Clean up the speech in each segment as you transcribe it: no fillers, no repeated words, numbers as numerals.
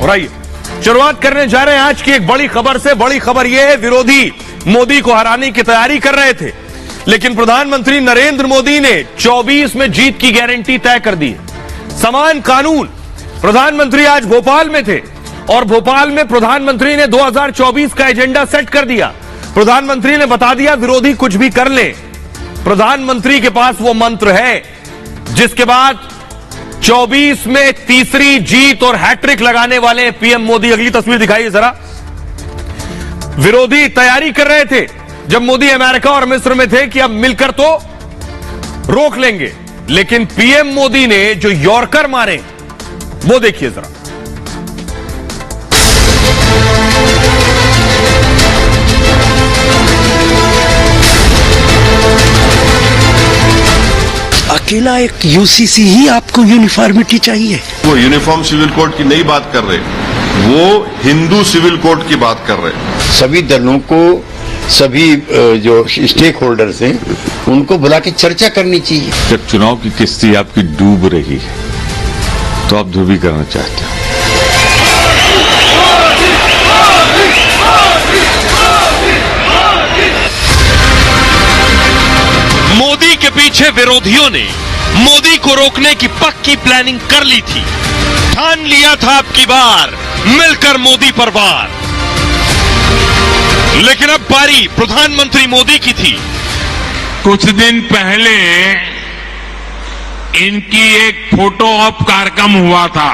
और आइए शुरुआत करने जा रहे हैं आज की एक बड़ी खबर से। बड़ी खबर यह है, विरोधी मोदी को हराने की तैयारी कर रहे थे, लेकिन प्रधानमंत्री नरेंद्र मोदी ने 24 में जीत की गारंटी तय कर दी। समान कानून, प्रधानमंत्री आज भोपाल में थे और भोपाल में प्रधानमंत्री ने 2024 का एजेंडा सेट कर दिया। प्रधानमंत्री ने बता दिया विरोधी कुछ भी कर ले, प्रधानमंत्री के पास वो मंत्र है जिसके बाद 24 में तीसरी जीत और हैट्रिक लगाने वाले पीएम मोदी। अगली तस्वीर दिखाइए जरा। विरोधी तैयारी कर रहे थे जब मोदी अमेरिका और मिस्र में थे कि अब मिलकर तो रोक लेंगे, लेकिन पीएम मोदी ने जो यॉर्कर मारे वो देखिए जरा। अकेला एक यूसीसी ही आपको यूनिफॉर्मिटी चाहिए? वो यूनिफॉर्म सिविल कोड की नहीं बात कर रहे, वो हिंदू सिविल कोड की बात कर रहे। सभी दलों को, सभी जो स्टेक होल्डर्स हैं, उनको बुला के चर्चा करनी चाहिए। जब चुनाव की किश्ती आपकी डूब रही है तो आप ध्रुवीकरण चाहते हो। मोदी के पीछे विरोधियों ने मोदी को रोकने की पक्की प्लानिंग कर ली थी। ठान लिया था अब की बार मिलकर मोदी पर वार, लेकिन अब बारी प्रधानमंत्री मोदी की थी। कुछ दिन पहले इनकी एक फोटो ऑप कार्यक्रम हुआ था,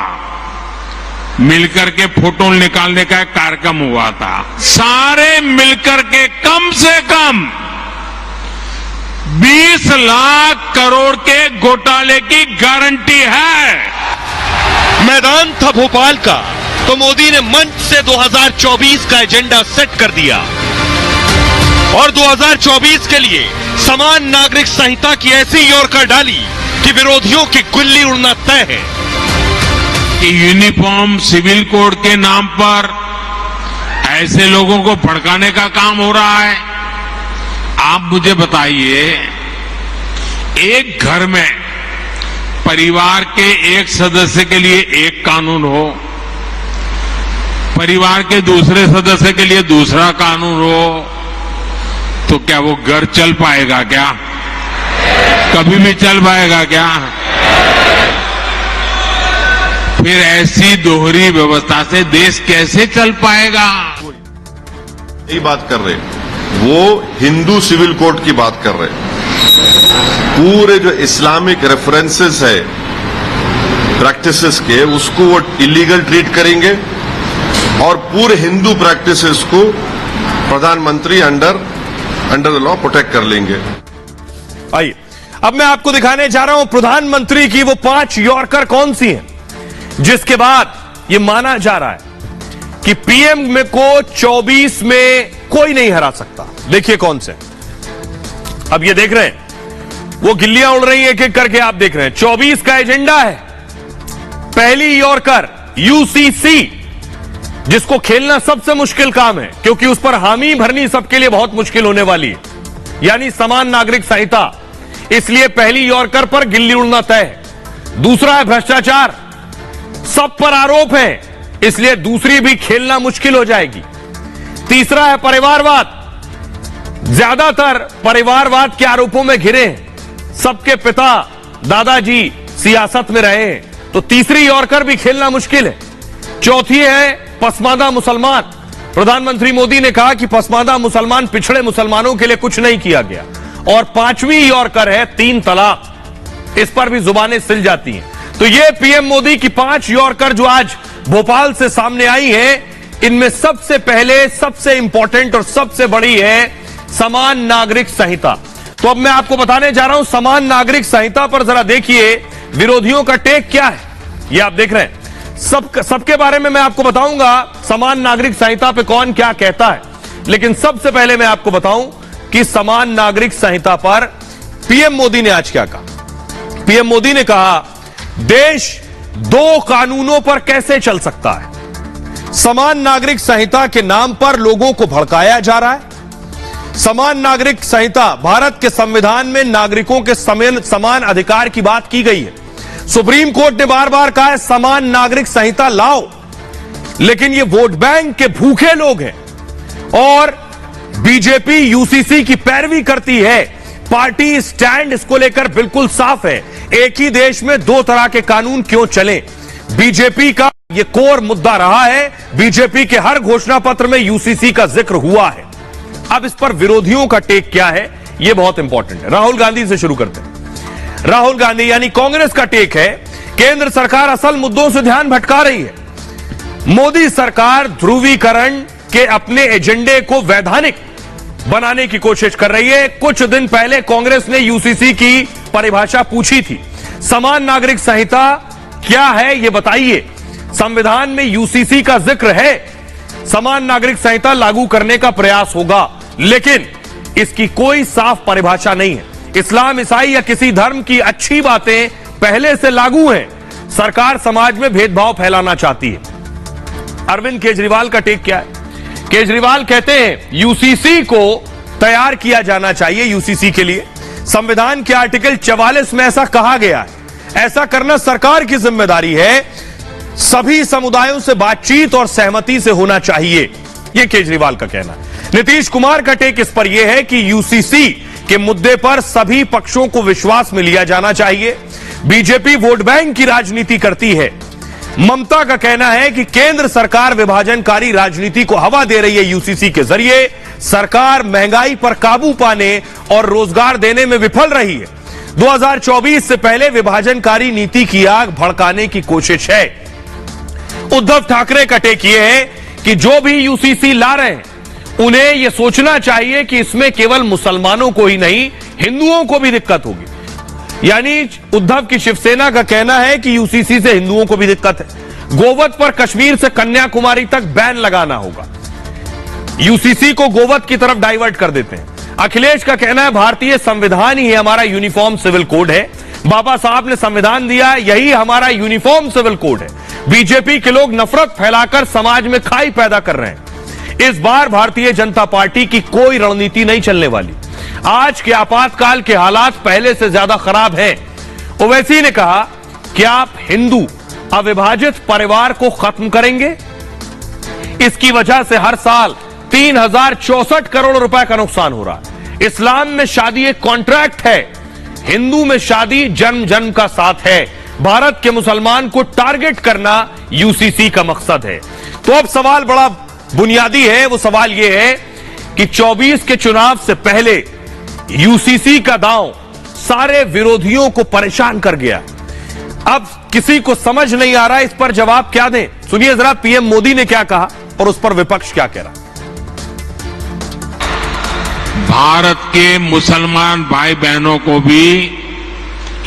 मिलकर के फोटो निकालने का एक कार्यक्रम हुआ था। सारे मिलकर के कम से कम 20 लाख करोड़ के घोटाले की गारंटी है। मैदान था भोपाल का तो मोदी ने मंच से 2024 का एजेंडा सेट कर दिया और 2024 के लिए समान नागरिक संहिता की ऐसी यॉर्कर डाली कि विरोधियों की गुल्ली उड़ना तय है। कि यूनिफॉर्म सिविल कोड के नाम पर ऐसे लोगों को भड़काने का काम हो रहा है। आप मुझे बताइए, एक घर में परिवार के एक सदस्य के लिए एक कानून हो, परिवार के दूसरे सदस्य के लिए दूसरा कानून हो, तो क्या वो घर चल पाएगा? क्या कभी भी चल पाएगा क्या? फिर ऐसी दोहरी व्यवस्था से देश कैसे चल पाएगा? यही बात कर रहे, वो हिंदू सिविल कोड की बात कर रहे। पूरे जो इस्लामिक रेफरेंसेस है प्रैक्टिसेस के, उसको वो इलीगल ट्रीट करेंगे और पूरे हिंदू प्रैक्टिसेस को प्रधानमंत्री अंडर द लॉ प्रोटेक्ट कर लेंगे। आइए अब मैं आपको दिखाने जा रहा हूं प्रधानमंत्री की वो 5 यॉर्कर कौन सी हैं जिसके बाद ये माना जा रहा है कि पीएम में को 24 में कोई नहीं हरा सकता। देखिए कौन से। अब ये देख रहे हैं वो गिल्लियां उड़ रही हैं एक एक करके, आप देख रहे हैं 24 का एजेंडा है। पहली यॉर्कर यूसीसी, जिसको खेलना सबसे मुश्किल काम है क्योंकि उस पर हामी भरनी सबके लिए बहुत मुश्किल होने वाली है, यानी समान नागरिक संहिता। इसलिए पहली यॉर्कर पर गिल्ली उड़ना तय है। दूसरा है भ्रष्टाचार, सब पर आरोप है, इसलिए दूसरी भी खेलना मुश्किल हो जाएगी। तीसरा है परिवारवाद, ज्यादातर परिवारवाद के आरोपों में घिरे हैं, सबके पिता दादाजी सियासत में रहे हैं, तो तीसरी यॉर्कर भी खेलना मुश्किल है। चौथी है पसमानदा मुसलमान। प्रधानमंत्री मोदी ने कहा कि पसमानदा मुसलमान, पिछड़े मुसलमानों के लिए कुछ नहीं किया गया। और 5वीं यॉर्कर है 3 तलाक, इस पर भी जुबानें सिल जाती हैं। तो ये पीएम मोदी की 5 यॉर्कर जो आज भोपाल से सामने आई हैं, इनमें सबसे पहले, सबसे इंपॉर्टेंट और सबसे बड़ी है समान नागरिक संहिता। तो अब मैं आपको बताने जा रहा हूं समान नागरिक संहिता पर जरा देखिए विरोधियों का टेक क्या है। ये आप देख रहे हैं, सबके बारे में मैं आपको बताऊंगा समान नागरिक संहिता पे कौन क्या कहता है, लेकिन सबसे पहले मैं आपको बताऊं कि समान नागरिक संहिता पर पीएम मोदी ने आज क्या कहा। पीएम मोदी ने कहा देश 2 कानूनों पर कैसे चल सकता है। समान नागरिक संहिता के नाम पर लोगों को भड़काया जा रहा है। समान नागरिक संहिता, भारत के संविधान में नागरिकों के समान अधिकार की बात की गई है। सुप्रीम कोर्ट ने बार बार कहा है समान नागरिक संहिता लाओ। लेकिन ये वोट बैंक के भूखे लोग हैं और बीजेपी यूसीसी की पैरवी करती है। पार्टी स्टैंड इसको लेकर बिल्कुल साफ है। एक ही देश में दो तरह के कानून क्यों चले, बीजेपी का यह कोर मुद्दा रहा है। बीजेपी के हर घोषणा पत्र में यूसीसी का जिक्र हुआ है। अब इस पर विरोधियों का टेक क्या है, यह बहुत इंपॉर्टेंट है। राहुल गांधी से शुरू करते हैं। राहुल गांधी यानी कांग्रेस का टेक है, केंद्र सरकार असल मुद्दों से ध्यान भटका रही है। मोदी सरकार ध्रुवीकरण के अपने एजेंडे को वैधानिक बनाने की कोशिश कर रही है। कुछ दिन पहले कांग्रेस ने यूसीसी की परिभाषा पूछी थी। समान नागरिक संहिता क्या है यह बताइए। संविधान में यूसीसी का जिक्र है, समान नागरिक संहिता लागू करने का प्रयास होगा, लेकिन इसकी कोई साफ परिभाषा नहीं है। इस्लाम, ईसाई या किसी धर्म की अच्छी बातें पहले से लागू हैं। सरकार समाज में भेदभाव फैलाना चाहती है। अरविंद केजरीवाल का टेक क्या है? केजरीवाल कहते हैं यूसीसी को तैयार किया जाना चाहिए। यूसीसी के लिए संविधान के आर्टिकल 44 में ऐसा कहा गया है। ऐसा करना सरकार की जिम्मेदारी है। सभी समुदायों से बातचीत और सहमति से होना चाहिए, यह केजरीवाल का कहना है। नीतीश कुमार का टेक इस पर यह है कि यूसीसी के मुद्दे पर सभी पक्षों को विश्वास में लिया जाना चाहिए। बीजेपी वोट बैंक की राजनीति करती है। ममता का कहना है कि केंद्र सरकार विभाजनकारी राजनीति को हवा दे रही है। यूसीसी के जरिए सरकार महंगाई पर काबू पाने और रोजगार देने में विफल रही है। 2024 से पहले विभाजनकारी नीति की आग भड़काने की कोशिश है। उद्धव ठाकरे का टेक यह है कि जो भी यूसीसी ला रहे हैं उन्हें यह सोचना चाहिए कि इसमें केवल मुसलमानों को ही नहीं, हिंदुओं को भी दिक्कत होगी। यानी उद्धव की शिवसेना का कहना है कि यूसीसी से हिंदुओं को भी दिक्कत है। गोवध पर कश्मीर से कन्याकुमारी तक बैन लगाना होगा। यूसीसी को गोवध की तरफ डाइवर्ट कर देते हैं। अखिलेश का कहना है भारतीय संविधान ही हमारा यूनिफॉर्म सिविल कोड है। बाबा साहब ने संविधान दिया, यही हमारा यूनिफॉर्म सिविल कोड है। बीजेपी के लोग नफरत फैलाकर समाज में खाई पैदा कर रहे हैं। इस बार भारतीय जनता पार्टी की कोई रणनीति नहीं चलने वाली। आज के आपातकाल के हालात पहले से ज्यादा खराब हैं। ओवैसी ने कहा कि आप हिंदू अविभाजित परिवार को खत्म करेंगे। इसकी वजह से हर साल 3064 करोड़ रुपए का नुकसान हो रहा है। इस्लाम में शादी एक कॉन्ट्रैक्ट है, हिंदू में शादी जन्म जन्म का साथ है। भारत के मुसलमान को टारगेट करना यूसीसी का मकसद है। तो अब सवाल बड़ा बुनियादी है। वो सवाल यह है कि 24 के चुनाव से पहले यूसीसी का दांव सारे विरोधियों को परेशान कर गया। अब किसी को समझ नहीं आ रहा इस पर जवाब क्या दें। सुनिए जरा पीएम मोदी ने क्या कहा और उस पर विपक्ष क्या कह रहा। भारत के मुसलमान भाई बहनों को भी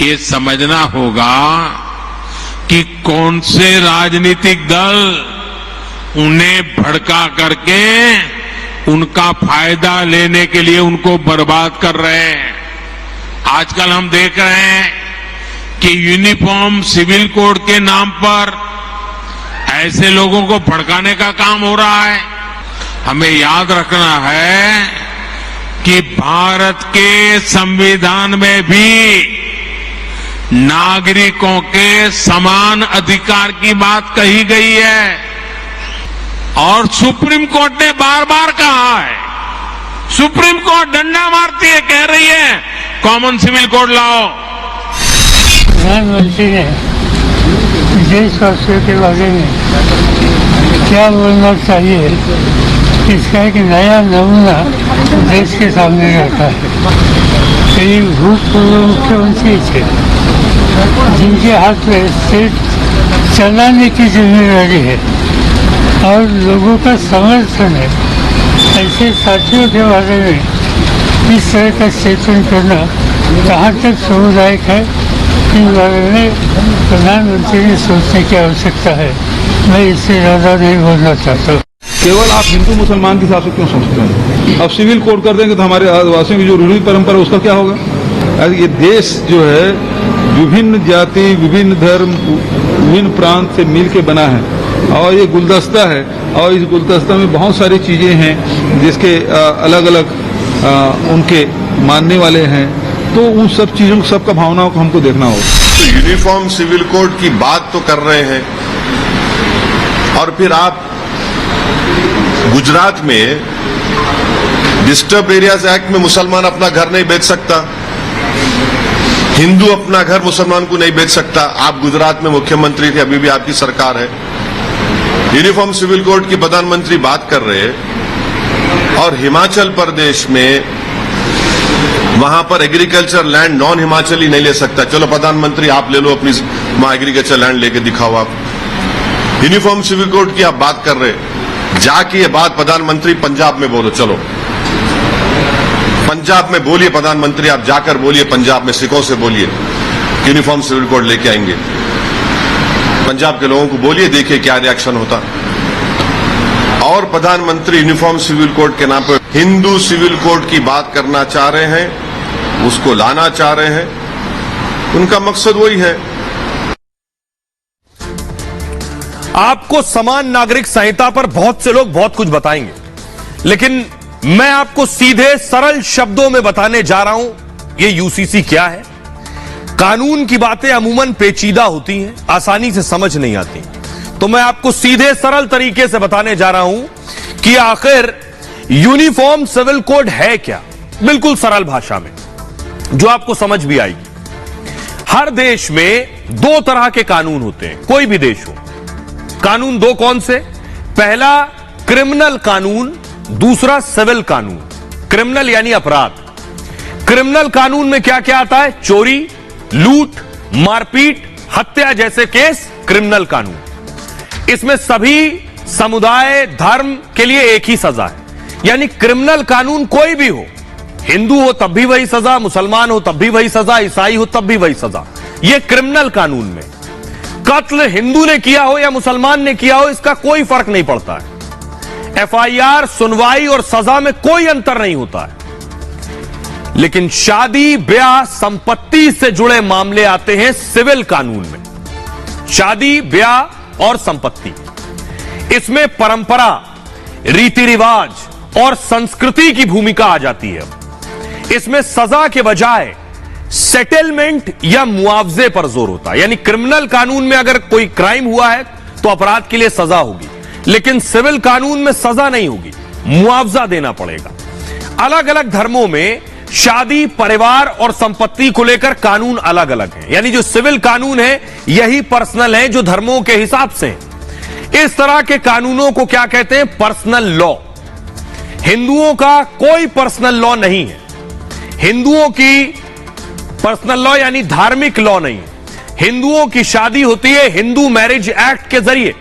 ये समझना होगा कि कौन से राजनीतिक दल उन्हें भड़का करके उनका फायदा लेने के लिए उनको बर्बाद कर रहे हैं। आजकल हम देख रहे हैं कि यूनिफॉर्म सिविल कोड के नाम पर ऐसे लोगों को भड़काने का काम हो रहा है। हमें याद रखना है कि भारत के संविधान में भी नागरिकों के समान अधिकार की बात कही गई है और सुप्रीम कोर्ट ने बार बार कहा है। सुप्रीम कोर्ट डंडा मारती है, कह रही है कॉमन सिविल कोड लाओ। प्रधानमंत्री ने देशवासियों के बारे में क्या बोलना चाहिए, इसका एक नया नमूना देश के सामने रहता है। कई भूतपूर्व मुख्यमंत्री थे जिनके हाथ में स्टेट चलाने की जिम्मेदारी है और लोगों का समर्थन है। ऐसे साथियों के बारे में इस तरह का स्टेटमेंट करना कहाँ तक सामुदायिक है, इन बारे में प्रधानमंत्री ने सोचने की आवश्यकता है। मैं इससे ज़्यादा नहीं बोलना चाहता। केवल आप हिंदू मुसलमान के हिसाब से क्यों सोचते हैं? अब सिविल कोड कर देंगे तो हमारे आदिवासियों की जो रूढ़ी परंपरा उसका क्या होगा? ये देश जो है विभिन्न जाति, विभिन्न धर्म, विभिन्न प्रांत से मिल के बना है और ये गुलदस्ता है और इस गुलदस्ता में बहुत सारी चीजें हैं जिसके अलग अलग उनके मानने वाले हैं। तो उन सब चीजों, सबका भावनाओं को हमको देखना होगा। तो यूनिफॉर्म सिविल कोड की बात तो कर रहे हैं और फिर आप गुजरात में डिस्टर्ब एरियाज एक्ट में मुसलमान अपना घर नहीं बेच सकता, हिंदू अपना घर मुसलमान को नहीं बेच सकता। आप गुजरात में मुख्यमंत्री थे, अभी भी आपकी सरकार है। यूनिफॉर्म सिविल कोड की प्रधानमंत्री बात कर रहे हैं, और हिमाचल प्रदेश में वहां पर एग्रीकल्चर लैंड नॉन हिमाचली नहीं ले सकता। चलो प्रधानमंत्री आप ले लो, अपनी वहां एग्रीकल्चर लैंड लेके दिखाओ आप। यूनिफॉर्म सिविल कोड की आप बात कर रहे हैं, जाके ये बात प्रधानमंत्री पंजाब में बोलो। चलो पंजाब में बोलिए प्रधानमंत्री, आप जाकर बोलिए पंजाब में, सिखों से बोलिए यूनिफॉर्म सिविल कोड लेके आएंगे। पंजाब के लोगों को बोलिए, देखिए क्या रिएक्शन होता। और प्रधानमंत्री यूनिफॉर्म सिविल कोड के नाम पर हिंदू सिविल कोड की बात करना चाह रहे हैं, उसको लाना चाह रहे हैं। उनका मकसद वही है। आपको समान नागरिक संहिता पर बहुत से लोग बहुत कुछ बताएंगे, लेकिन मैं आपको सीधे सरल शब्दों में बताने जा रहा हूं ये यूसीसी क्या है। कानून की बातें अमूमन पेचीदा होती हैं, आसानी से समझ नहीं आती, तो मैं आपको सीधे सरल तरीके से बताने जा रहा हूं कि आखिर यूनिफॉर्म सिविल कोड है क्या, बिल्कुल सरल भाषा में जो आपको समझ भी आएगी। हर देश में दो तरह के कानून होते हैं, कोई भी देश हो। कानून दो कौन से? पहला क्रिमिनल कानून, दूसरा सिविल कानून। क्रिमिनल यानी अपराध। क्रिमिनल कानून में क्या क्या आता है? चोरी, लूट, मारपीट, हत्या जैसे केस क्रिमिनल कानून। इसमें सभी समुदाय धर्म के लिए एक ही सजा है, यानी क्रिमिनल कानून कोई भी हो, हिंदू हो तब भी वही सजा, मुसलमान हो तब भी वही सजा, ईसाई हो तब भी वही सजा। यह क्रिमिनल कानून में कत्ल हिंदू ने किया हो या मुसलमान ने किया हो, इसका कोई फर्क नहीं पड़ता है। एफआईआर, सुनवाई और सजा में कोई अंतर नहीं होता है। लेकिन शादी, ब्याह, संपत्ति से जुड़े मामले आते हैं सिविल कानून में। शादी, ब्याह और संपत्ति, इसमें परंपरा, रीति रिवाज और संस्कृति की भूमिका आ जाती है। इसमें सजा के बजाय सेटलमेंट या मुआवजे पर जोर होता है। यानी क्रिमिनल कानून में अगर कोई क्राइम हुआ है तो अपराध के लिए सजा होगी, लेकिन सिविल कानून में सजा नहीं होगी, मुआवजा देना पड़ेगा। अलग अलग धर्मों में शादी, परिवार और संपत्ति को लेकर कानून अलग अलग हैं। यानी जो सिविल कानून है यही पर्सनल है जो धर्मों के हिसाब से है। इस तरह के कानूनों को क्या कहते हैं? Personal law. हिंदुओं का कोई पर्सनल लॉ नहीं है। हिंदुओं की पर्सनल लॉ यानी धार्मिक लॉ नहीं है। हिंदुओं की शादी होती है हिंदू मैरिज एक्ट के जरिए।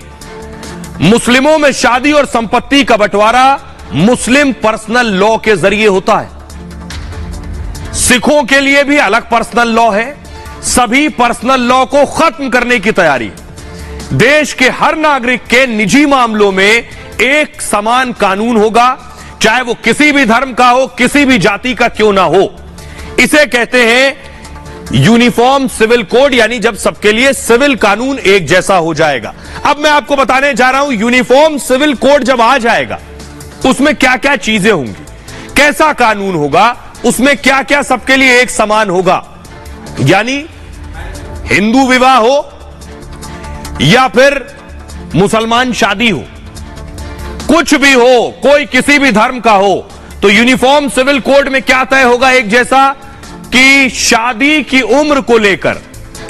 मुस्लिमों में शादी और संपत्ति का बंटवारा मुस्लिम पर्सनल लॉ के जरिए होता है। सिखों के लिए भी अलग पर्सनल लॉ है। सभी पर्सनल लॉ को खत्म करने की तैयारी है। देश के हर नागरिक के निजी मामलों में एक समान कानून होगा, चाहे वो किसी भी धर्म का हो, किसी भी जाति का क्यों ना हो। इसे कहते हैं यूनिफॉर्म सिविल कोड, यानी जब सबके लिए सिविल कानून एक जैसा हो जाएगा। अब मैं आपको बताने जा रहा हूं यूनिफॉर्म सिविल कोड जब आ जाएगा उसमें क्या क्या चीजें होंगी, कैसा कानून होगा, उसमें क्या क्या सबके लिए एक समान होगा। यानी हिंदू विवाह हो या फिर मुसलमान शादी हो, कुछ भी हो, कोई किसी भी धर्म का हो, तो यूनिफॉर्म सिविल कोड में क्या तय होगा एक जैसा कि शादी की उम्र को लेकर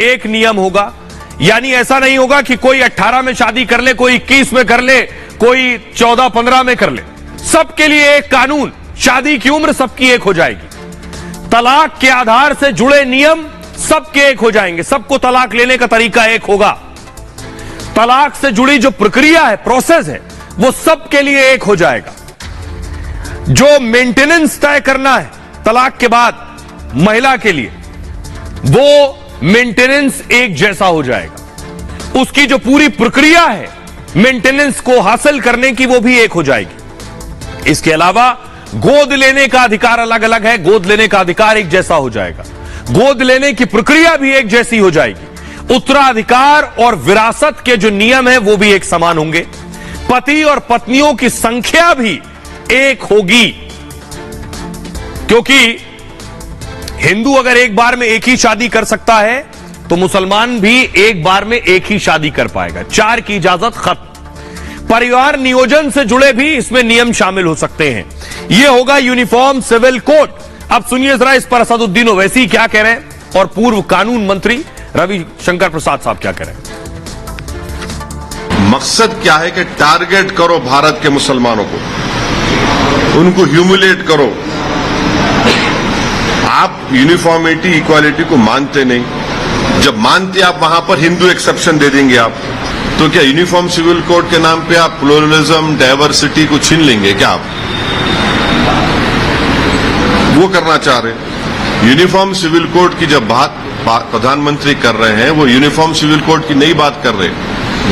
एक नियम होगा। यानी ऐसा नहीं होगा कि कोई 18 में शादी कर ले, कोई 21 में कर ले, कोई 14-15 में कर ले। सबके लिए एक कानून, शादी की उम्र सबकी एक हो जाएगी। तलाक के आधार से जुड़े नियम सबके एक हो जाएंगे, सबको तलाक लेने का तरीका एक होगा। तलाक से जुड़ी जो प्रक्रिया है, प्रोसेस है, वो सबके लिए एक हो जाएगा। जो मेंटेनेंस तय करना है तलाक के बाद महिला के लिए, वो मेंटेनेंस एक जैसा हो जाएगा। उसकी जो पूरी प्रक्रिया है मेंटेनेंस को हासिल करने की, वो भी एक हो जाएगी। इसके अलावा गोद लेने का अधिकार अलग अलग है, गोद लेने का अधिकार एक जैसा हो जाएगा। गोद लेने की प्रक्रिया भी एक जैसी हो जाएगी। उत्तराधिकार और विरासत के जो नियम है वो भी एक समान होंगे। पति और पत्नियों की संख्या भी एक होगी, क्योंकि हिंदू अगर एक बार में एक ही शादी कर सकता है तो मुसलमान भी एक बार में एक ही शादी कर पाएगा। 4 की इजाजत खत्म। परिवार नियोजन से जुड़े भी इसमें नियम शामिल हो सकते हैं। यह होगा यूनिफॉर्म सिविल कोड। अब सुनिए जरा इस पर असदुद्दीन ओवैसी क्या कह रहे हैं और पूर्व कानून मंत्री रविशंकर प्रसाद साहब क्या कह रहे हैं। मकसद क्या है कि टारगेट करो भारत के मुसलमानों को, उनको ह्यूमिलेट करो। आप यूनिफॉर्मिटी इक्वालिटी को मानते नहीं, जब मानते आप वहां पर हिंदू एक्सेप्शन दे देंगे आप, तो क्या यूनिफॉर्म सिविल कोड के नाम पे आप प्लूरलिज्म डाइवर्सिटी को छीन लेंगे क्या? आप वो करना चाह रहे हैं। यूनिफॉर्म सिविल कोड की जब बात प्रधानमंत्री कर रहे हैं, वो यूनिफॉर्म सिविल कोड की नई बात कर रहे हैं,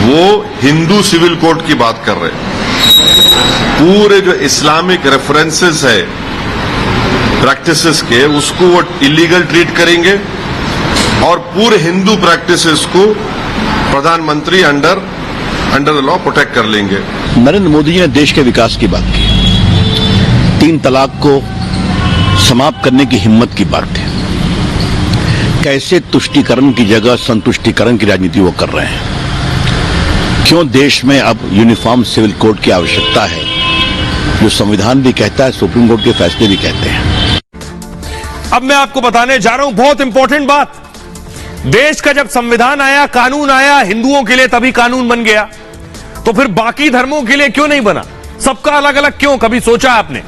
वो हिंदू सिविल कोड की बात कर रहे हैं। पूरे जो इस्लामिक रेफरेंसेस है प्रैक्टिसेस के, उसको वो इलीगल ट्रीट करेंगे और पूरे हिंदू प्रैक्टिसेस को प्रधानमंत्री अंडर द लॉ प्रोटेक्ट कर लेंगे। नरेंद्र मोदी जी ने देश के विकास की बात की, 3 तलाक को समाप्त करने की हिम्मत की बात है। कैसे तुष्टीकरण की जगह संतुष्टीकरण की राजनीति वो कर रहे हैं। क्यों देश में अब यूनिफॉर्म सिविल कोड की आवश्यकता है, जो संविधान भी कहता है, सुप्रीम कोर्ट के फैसले भी कहते हैं। अब मैं आपको बताने जा रहा हूं बहुत इंपॉर्टेंट बात। देश का जब संविधान आया, कानून आया, हिंदुओं के लिए तभी कानून बन गया, तो फिर बाकी धर्मों के लिए क्यों नहीं बना? सबका अलग अलग क्यों? कभी सोचा आपने?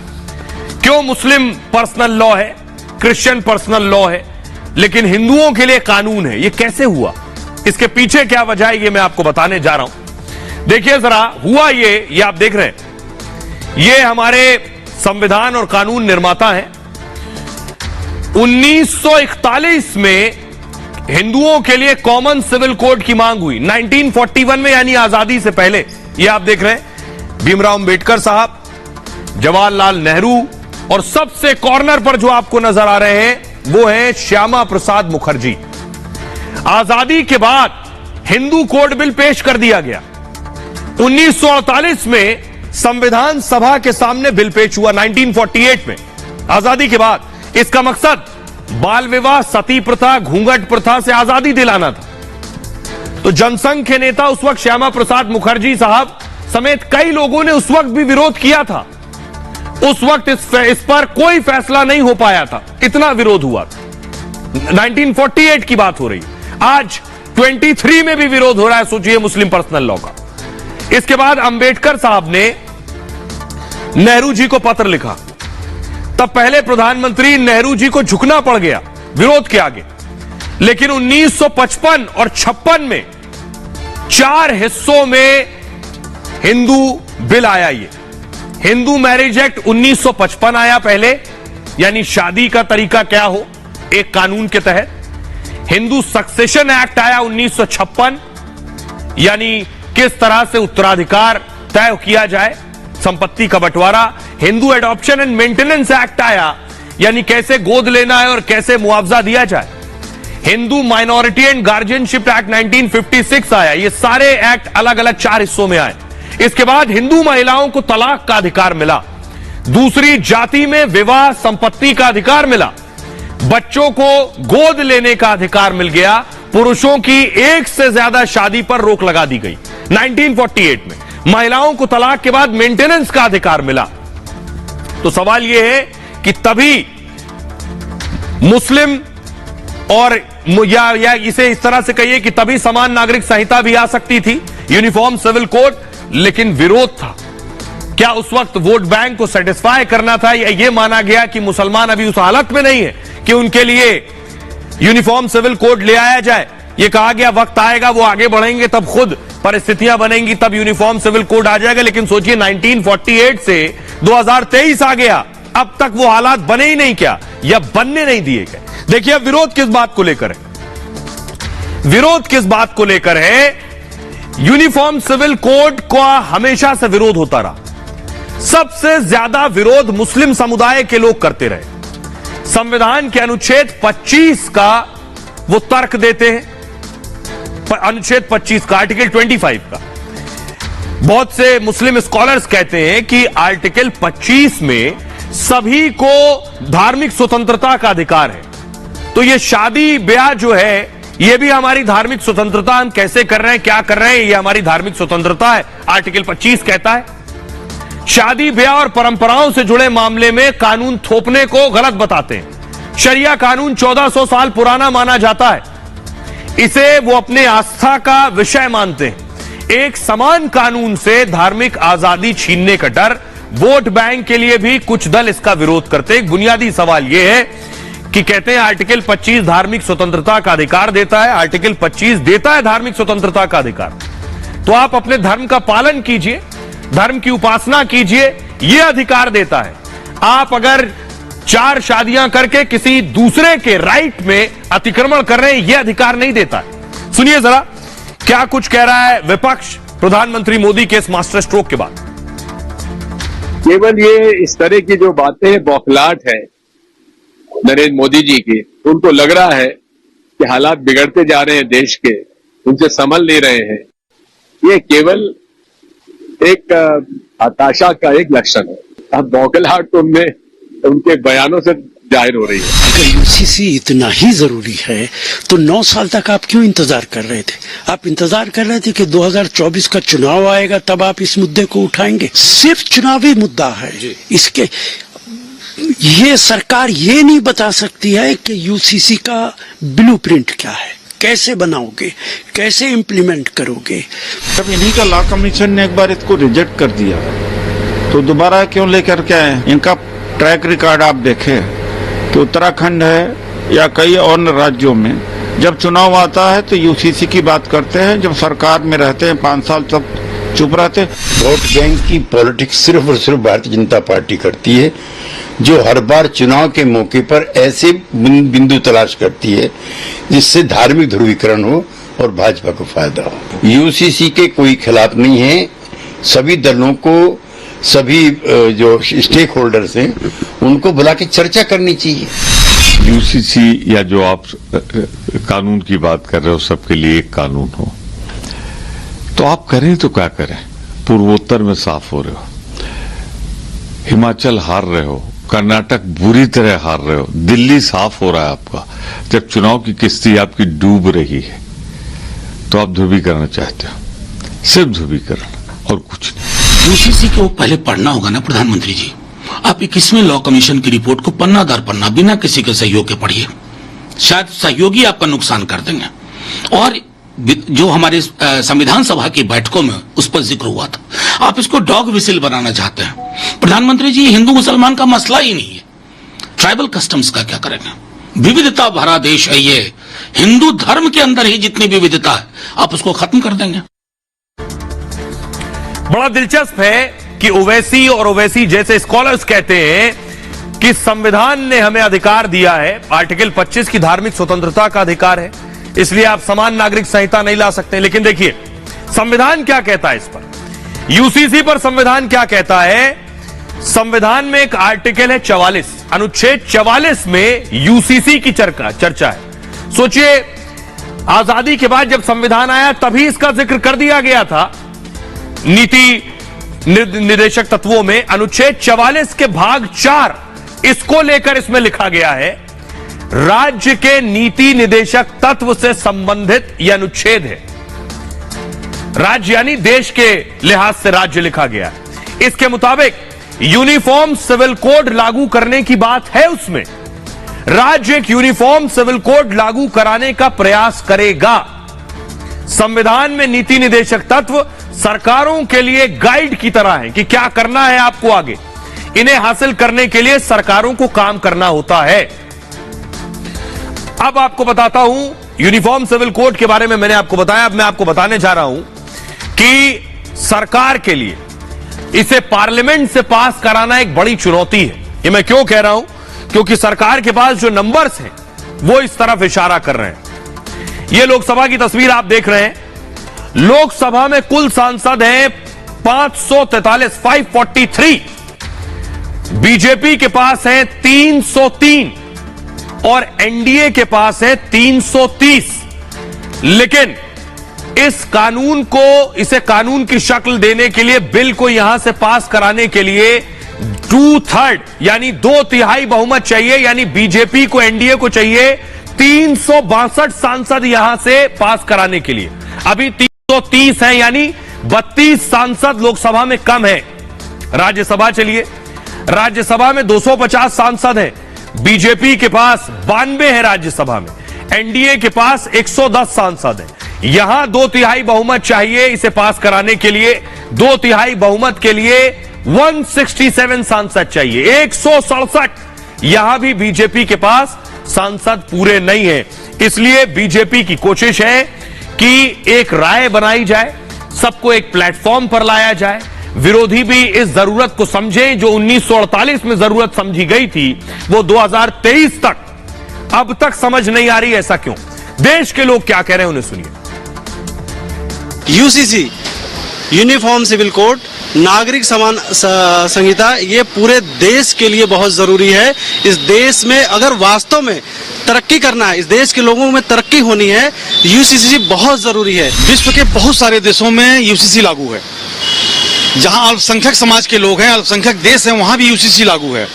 क्यों मुस्लिम पर्सनल लॉ है, क्रिश्चियन पर्सनल लॉ है, लेकिन हिंदुओं के लिए कानून है? ये कैसे हुआ? इसके पीछे क्या वजह है, ये मैं आपको बताने जा रहा हूं। देखिए जरा, हुआ ये आप देख रहे हैं, ये हमारे संविधान और कानून निर्माता हैं। 1941 में हिंदुओं के लिए कॉमन सिविल कोड की मांग हुई। 1941 में, यानी आजादी से पहले। ये आप देख रहे हैं, भीमराव अंबेडकर साहब, जवाहरलाल नेहरू, और सबसे कॉर्नर पर जो आपको नजर आ रहे हैं वो है श्यामा प्रसाद मुखर्जी। आजादी के बाद हिंदू कोड बिल पेश कर दिया गया। 1948 में संविधान सभा के सामने बिल पेश हुआ, 1948 में, आजादी के बाद। इसका मकसद बाल विवाह, सती प्रथा, घूंघट प्रथा से आजादी दिलाना था। तो जनसंघ के नेता उस वक्त श्यामा प्रसाद मुखर्जी साहब समेत कई लोगों ने उस वक्त भी विरोध किया था। उस वक्त इस पर कोई फैसला नहीं हो पाया था, इतना विरोध हुआ था। 1948 की बात हो रही। आज 23 में भी विरोध हो रहा है, सोचिए, मुस्लिम पर्सनल लॉ का। इसके बाद अंबेडकर साहब ने नेहरू जी को पत्र लिखा। तब पहले प्रधानमंत्री नेहरू जी को झुकना पड़ गया विरोध के आगे। लेकिन 1955 और 56 में 4 हिस्सों में हिंदू बिल आया। ये हिंदू मैरिज एक्ट 1955 आया पहले, यानी शादी का तरीका क्या हो एक कानून के तहत। हिंदू सक्सेशन एक्ट आया 1956, यानी किस तरह से उत्तराधिकार तय किया जाए, संपत्ति का बंटवारा। Hindu adoption and maintenance act आया, यानी कैसे गोद लेना है और कैसे मुआवजा दिया जाए। Hindu minority and guardianship act 1956 आया। ये सारे एक्ट अलग अलग 4 हिस्सों में आए। इसके बाद हिंदू महिलाओं को तलाक का अधिकार मिला, दूसरी जाति में विवाह संपत्ति का अधिकार मिला, बच्चों को गोद लेने का अधिकार मिल गया, पुरुषों की एक से ज्यादा शादी पर रोक लगा दी गई 1948 में। महिलाओं को तलाक के बाद मेंटेनेंस का अधिकार मिला। तो सवाल यह है कि तभी मुस्लिम और या इसे इस तरह से कहिए कि तभी समान नागरिक संहिता भी आ सकती थी, यूनिफॉर्म सिविल कोड, लेकिन विरोध था। क्या उस वक्त वोट बैंक को सेटिस्फाई करना था, या यह माना गया कि मुसलमान अभी उस हालत में नहीं है कि उनके लिए यूनिफॉर्म सिविल कोड ले आया जाए? यह कहा गया वक्त आएगा, वो आगे बढ़ेंगे, तब खुद परिस्थितियां बनेंगी, तब यूनिफॉर्म सिविल कोड आ जाएगा। लेकिन सोचिए, 1948 से 2023 आ गया, अब तक वो हालात बने ही नहीं क्या, या बनने नहीं दिए गए। देखिए अब विरोध किस बात को लेकर है, विरोध किस बात को लेकर है। यूनिफॉर्म सिविल कोड का हमेशा से विरोध होता रहा। सबसे ज्यादा विरोध मुस्लिम समुदाय के लोग करते रहे। संविधान के अनुच्छेद 25 का वो तर्क देते हैं, अनुच्छेद 25 का, आर्टिकल 25 का। बहुत से मुस्लिम स्कॉलर्स कहते हैं कि आर्टिकल 25 में सभी को धार्मिक स्वतंत्रता का अधिकार है। तो ये शादी ब्याह जो है ये भी हमारी धार्मिक स्वतंत्रता, हम कैसे कर रहे हैं, क्या कर रहे हैं, ये हमारी धार्मिक स्वतंत्रता है। आर्टिकल 25 कहता है शादी ब्याह और परंपराओं से जुड़े मामले में कानून थोपने को गलत बताते हैं। शरिया कानून 1400 साल पुराना माना जाता है, इसे वो अपने आस्था का विषय मानते हैं। एक समान कानून से धार्मिक आजादी छीनने का डर, वोट बैंक के लिए भी कुछ दल इसका विरोध करते हैं। एक बुनियादी सवाल यह है कि कहते हैं आर्टिकल 25 धार्मिक स्वतंत्रता का अधिकार देता है, आर्टिकल 25 देता है धार्मिक स्वतंत्रता का अधिकार, तो आप अपने धर्म का पालन कीजिए, धर्म की उपासना कीजिए, यह अधिकार देता है। आप अगर 4 शादियां करके किसी दूसरे के राइट में अतिक्रमण कर रहे हैं, यह अधिकार नहीं देता है। सुनिए जरा क्या कुछ कह रहा है विपक्ष प्रधानमंत्री मोदी के इस मास्टर स्ट्रोक के बाद। केवल ये इस तरह की जो बातें बौखलाहट है नरेंद्र मोदी जी की, उनको लग रहा है कि हालात बिगड़ते जा रहे हैं देश के, उनसे संभल नहीं रहे हैं। ये केवल एक हताशा का एक लक्षण है। अब बौखलाहट तो उनके बयानों से जाहिर हो रही है। अगर यूसीसी इतना ही जरूरी है तो 9 साल तक आप क्यों इंतजार कर रहे थे? आप इंतजार कर रहे थे कि 2024 का चुनाव आएगा तब आप इस मुद्दे को उठाएंगे। सिर्फ चुनावी मुद्दा है इसके। ये सरकार ये नहीं बता सकती है कि यूसीसी का ब्लूप्रिंट क्या है, कैसे बनाओगे, कैसे इम्प्लीमेंट करोगे। जब इन्हीं का लॉ कमीशन ने एक बार इसको रिजेक्ट कर दिया तो दोबारा क्यों लेकर के आए? इनका ट्रैक रिकॉर्ड आप देखें कि उत्तराखंड है या कई और राज्यों में जब चुनाव आता है तो यूसीसी की बात करते हैं, जब सरकार में रहते हैं 5 साल तक चुप रहते। वोट बैंक की पॉलिटिक्स सिर्फ और सिर्फ भारतीय जनता पार्टी करती है, जो हर बार चुनाव के मौके पर ऐसे बिंदु तलाश करती है जिससे धार्मिक ध्रुवीकरण हो और भाजपा को फायदा हो। यूसीसी के कोई खिलाफ नहीं है। सभी दलों को, सभी जो स्टेक होल्डर्स हैं उनको बुला के चर्चा करनी चाहिए। यूसीसी या जो आप कानून की बात कर रहे हो, सबके लिए एक कानून हो, तो आप करें तो क्या करें? पूर्वोत्तर में साफ हो रहे हो, हिमाचल हार रहे हो, कर्नाटक बुरी तरह हार रहे हो, दिल्ली साफ हो रहा है आपका। जब चुनाव की किश्ती आपकी डूब रही है तो आप ध्रुवीकरण चाहते हो, सिर्फ ध्रुवीकरण और कुछ नहीं। यूसीसी को पहले पढ़ना होगा ना प्रधानमंत्री जी। आप 21वें लॉ कमीशन की रिपोर्ट को पन्ना दर पन्ना बिना किसी के सहयोग के पढ़िए, शायद सहयोगी आपका नुकसान कर देंगे। और जो हमारे संविधान सभा की बैठकों में उस पर जिक्र हुआ था, आप इसको डॉग विसिल बनाना चाहते हैं। प्रधानमंत्री जी, हिंदू मुसलमान का मसला ही नहीं है, ट्राइबल कस्टम्स का क्या करेंगे? विविधता भरा देश है ये, हिंदू धर्म के अंदर ही जितनी विविधता है आप उसको खत्म कर देंगे। बड़ा दिलचस्प है कि ओवैसी और ओवैसी जैसे स्कॉलर्स कहते हैं कि संविधान ने हमें अधिकार दिया है, आर्टिकल 25 की धार्मिक स्वतंत्रता का अधिकार है, इसलिए आप समान नागरिक संहिता नहीं ला सकते। लेकिन देखिए संविधान क्या कहता है इस पर, यूसीसी पर संविधान क्या कहता है। संविधान में एक आर्टिकल है 44, अनुच्छेद 44 में यूसीसी की चर्चा है। सोचिए आजादी के बाद जब संविधान आया तभी इसका जिक्र कर दिया गया था नीति निर्देशक तत्वों में। अनुच्छेद 44 के भाग 4 इसको लेकर इसमें लिखा गया है, राज्य के नीति निदेशक तत्व से संबंधित यह अनुच्छेद है। राज्य यानी देश के लिहाज से राज्य लिखा गया है। इसके मुताबिक यूनिफॉर्म सिविल कोड लागू करने की बात है उसमें। राज्य एक यूनिफॉर्म सिविल कोड लागू कराने का प्रयास करेगा। संविधान में नीति निदेशक तत्व सरकारों के लिए गाइड की तरह है कि क्या करना है आपको आगे। इन्हें हासिल करने के लिए सरकारों को काम करना होता है। अब आपको बताता हूं यूनिफॉर्म सिविल कोड के बारे में मैंने आपको बताया, अब मैं आपको बताने जा रहा हूं कि सरकार के लिए इसे पार्लियामेंट से पास कराना एक बड़ी चुनौती है। ये मैं क्यों कह रहा हूं, क्योंकि सरकार के पास जो नंबर्स हैं वो इस तरफ इशारा कर रहे हैं। ये लोकसभा की तस्वीर आप देख रहे हैं। लोकसभा में कुल सांसद हैं 543, 543। बीजेपी के पास है 303 और एनडीए के पास है 330। लेकिन इस कानून को, इसे कानून की शक्ल देने के लिए, बिल को यहां से पास कराने के लिए 2/3 यानी 2/3 बहुमत चाहिए। यानी बीजेपी को, एनडीए को चाहिए 362 सांसद यहां से पास कराने के लिए। अभी 330 हैं, यानी 32 सांसद लोकसभा में कम है। राज्यसभा चलिए, राज्यसभा में 250 सांसद हैं, बीजेपी के पास 92 है राज्यसभा में, एनडीए के पास 110 सांसद हैं। यहां 2/3 बहुमत चाहिए इसे पास कराने के लिए। 2/3 बहुमत के लिए 167 सांसद चाहिए, 167। यहां भी बीजेपी के पास सांसद पूरे नहीं है। इसलिए बीजेपी की कोशिश है कि एक राय बनाई जाए, सबको एक प्लेटफॉर्म पर लाया जाए, विरोधी भी इस जरूरत को समझें। जो 1948 में जरूरत समझी गई थी वो 2023 तक अब तक समझ नहीं आ रही। ऐसा क्यों? देश के लोग क्या कह रहे हैं, उन्हें सुनिए। यूसीसी, यूनिफॉर्म सिविल कोड, नागरिक समान संहिता, ये पूरे देश के लिए बहुत जरूरी है। इस देश में अगर वास्तव में तरक्की करना है, इस देश के लोगों में तरक्की होनी है, यूसीसी बहुत जरूरी है। विश्व के बहुत सारे देशों में यूसीसी लागू है। जहां अल्पसंख्यक समाज के लोग हैं, अल्पसंख्यक देश हैं, वहां भी यूसीसी लागू है।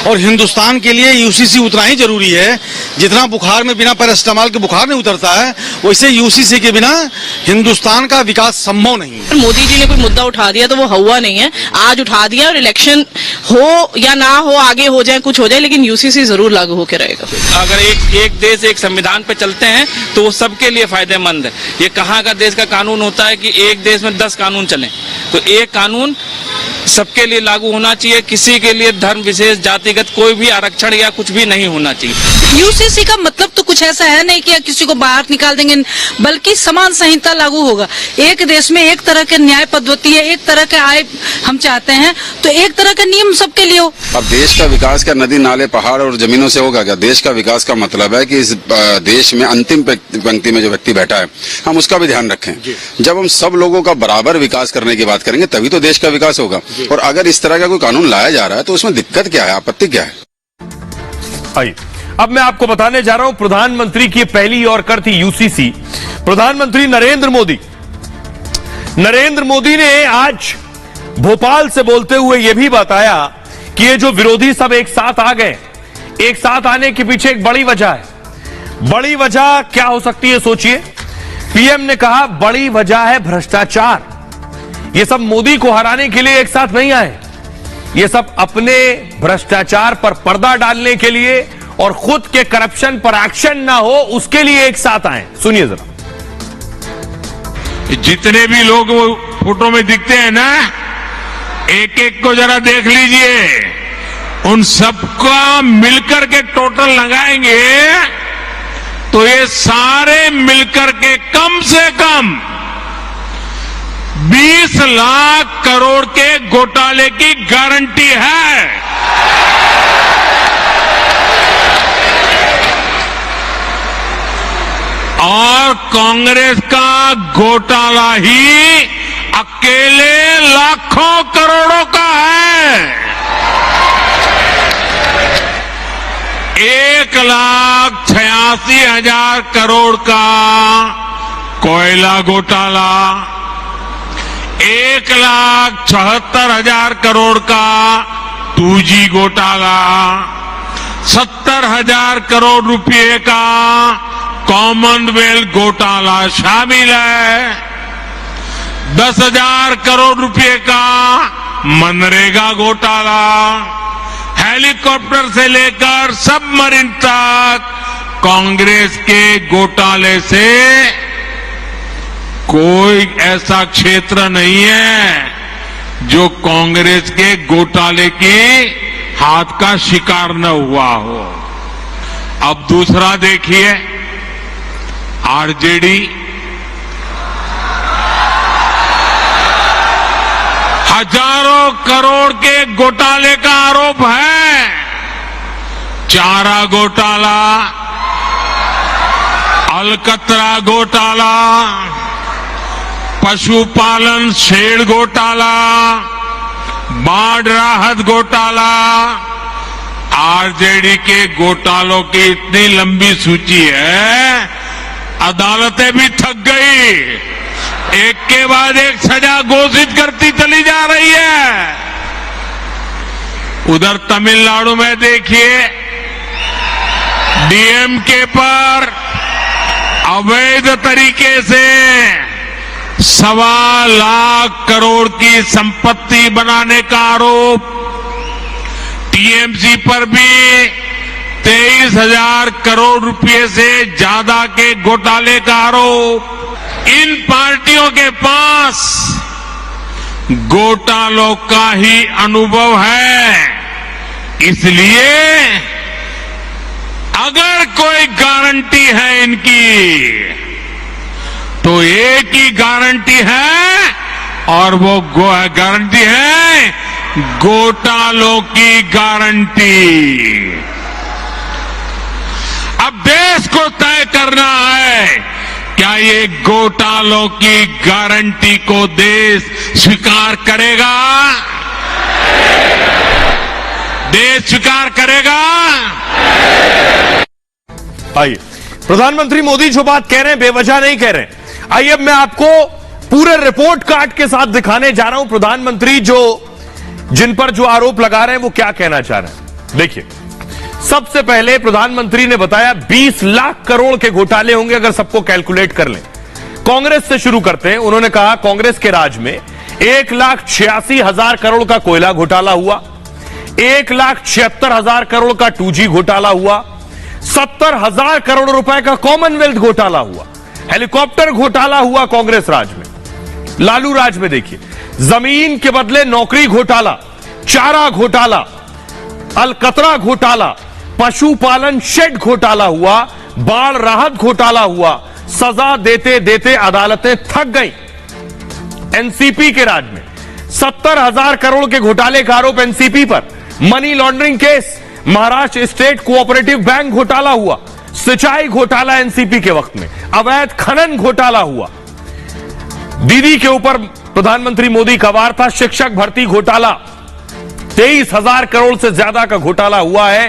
और हिंदुस्तान के लिए यूसीसी उतना ही जरूरी है जितना बुखार में बिना पैरासिटामोल के बुखार नहीं उतरता है, वैसे यूसीसी के बिना हिंदुस्तान का विकास संभव नहीं है। मोदी जी ने कोई मुद्दा उठा दिया तो वो हुआ नहीं है, आज उठा दिया और इलेक्शन हो या ना हो, आगे हो जाए कुछ हो जाए, लेकिन यूसीसी जरूर लागू होकर रहेगा। अगर एक देश एक संविधान पे चलते हैं तो वो सबके लिए फायदेमंद है। ये कहाँ का देश का कानून होता है कि एक देश में 10 कानून चले, तो एक कानून सबके लिए लागू होना चाहिए। किसी के लिए धर्म विशेष, जातिगत कोई भी आरक्षण या कुछ भी नहीं होना चाहिए। यूसीसी का मतलब तो कुछ ऐसा है नहीं कि किसी को बाहर निकाल देंगे, बल्कि समान संहिता लागू होगा। एक देश में एक तरह के न्याय पद्धति है, एक तरह के आय हम चाहते हैं, तो एक तरह का नियम सबके लिए हो। अब देश का विकास क्या नदी नाले पहाड़ और जमीनों से होगा क्या? देश का विकास का मतलब है कि इस देश में अंतिम पंक्ति में जो व्यक्ति बैठा है हम उसका भी ध्यान रखें। जब हम सब लोगों का बराबर विकास करने की बात करेंगे तभी तो देश का विकास होगा। और अगर इस तरह का कोई कानून लाया जा रहा है तो उसमें दिक्कत क्या है, आपत्ति क्या है? आइए अब मैं आपको बताने जा रहा हूं, प्रधानमंत्री की पहली यॉर्कर थी यूसीसी। प्रधानमंत्री नरेंद्र मोदी ने आज भोपाल से बोलते हुए यह भी बताया कि ये जो विरोधी सब एक साथ आ गए, एक साथ आने के पीछे एक बड़ी वजह है। बड़ी वजह क्या हो सकती है, सोचिए। पीएम ने कहा बड़ी वजह है भ्रष्टाचार। ये सब मोदी को हराने के लिए एक साथ नहीं आए, ये सब अपने भ्रष्टाचार पर पर्दा डालने के लिए और खुद के करप्शन पर एक्शन ना हो उसके लिए एक साथ आए। सुनिए जरा। जितने भी लोग वो फोटो में दिखते हैं ना, एक एक को जरा देख लीजिए, उन सबका मिलकर के टोटल लगाएंगे तो ये सारे मिलकर के कम से कम 20 लाख करोड़ के घोटाले की गारंटी है। और कांग्रेस का घोटाला ही अकेले लाखों करोड़ों का है। 1,86,000 करोड़ का कोयला घोटाला, 1,76,000 करोड़ का 2G घोटाला, 70,000 करोड़ रुपए का कॉमनवेल्थ घोटाला शामिल है, 10,000 करोड़ रुपए का मनरेगा घोटाला, हेलीकॉप्टर से लेकर सबमरीन तक कांग्रेस के घोटाले से कोई ऐसा क्षेत्र नहीं है जो कांग्रेस के घोटाले के हाथ का शिकार न हुआ हो। अब दूसरा देखिए, आरजेडी हजारों करोड़ के घोटाले का आरोप है। चारा घोटाला, अलकतरा घोटाला, पशुपालन शेड घोटाला, बाढ़ राहत घोटाला। आरजेडी के घोटालों की इतनी लंबी सूची है, अदालतें भी थक गई, एक के बाद एक सजा घोषित करती चली जा रही है। उधर तमिलनाडु में देखिए, डीएमके पर अवैध तरीके से 1.25 लाख करोड़ की संपत्ति बनाने का आरोप, टीएमसी पर भी 23,000 करोड़ रुपए से ज्यादा के घोटाले का आरोप। इन पार्टियों के पास घोटालों का ही अनुभव है, इसलिए अगर कोई गारंटी है इनकी तो एक ही गारंटी है, और वो गारंटी है घोटालों की गारंटी। अब देश को तय करना है, क्या ये घोटालों की गारंटी को देश स्वीकार करेगा? देश स्वीकार करेगा? आइए, प्रधानमंत्री मोदी जो बात कह रहे हैं बेवजह नहीं कह रहे हैं। आइए अब मैं आपको पूरे रिपोर्ट कार्ड के साथ दिखाने जा रहा हूं प्रधानमंत्री जिन पर जो आरोप लगा रहे हैं वो क्या कहना चाह रहे हैं। देखिए, सबसे पहले प्रधानमंत्री ने बताया 20 लाख करोड़ के घोटाले होंगे अगर सबको कैलकुलेट कर लें। कांग्रेस से शुरू करते हैं। उन्होंने कहा कांग्रेस के राज में 1,86,000 करोड़ का कोयला घोटाला हुआ, 1,76,000 करोड़ का 2G घोटाला हुआ, 70,000 करोड़ रुपए का कॉमनवेल्थ घोटाला हुआ, हेलीकॉप्टर घोटाला हुआ कांग्रेस राज में। लालू राज में देखिए, जमीन के बदले नौकरी घोटाला, चारा घोटाला, अलकतरा घोटाला, पशुपालन शेड घोटाला हुआ, बाढ़ राहत घोटाला हुआ, सजा देते देते अदालतें थक गई। एनसीपी के राज में 70,000 करोड़ के घोटाले का आरोप एनसीपी पर, money laundering case, Maharashtra state cooperative bank घोटाला हुआ, सिंचाई घोटाला एनसीपी के वक्त में, अवैध खनन घोटाला हुआ। दीदी के ऊपर प्रधानमंत्री मोदी का वार था, शिक्षक भर्ती घोटाला, 23,000 करोड़ से ज्यादा का घोटाला हुआ है।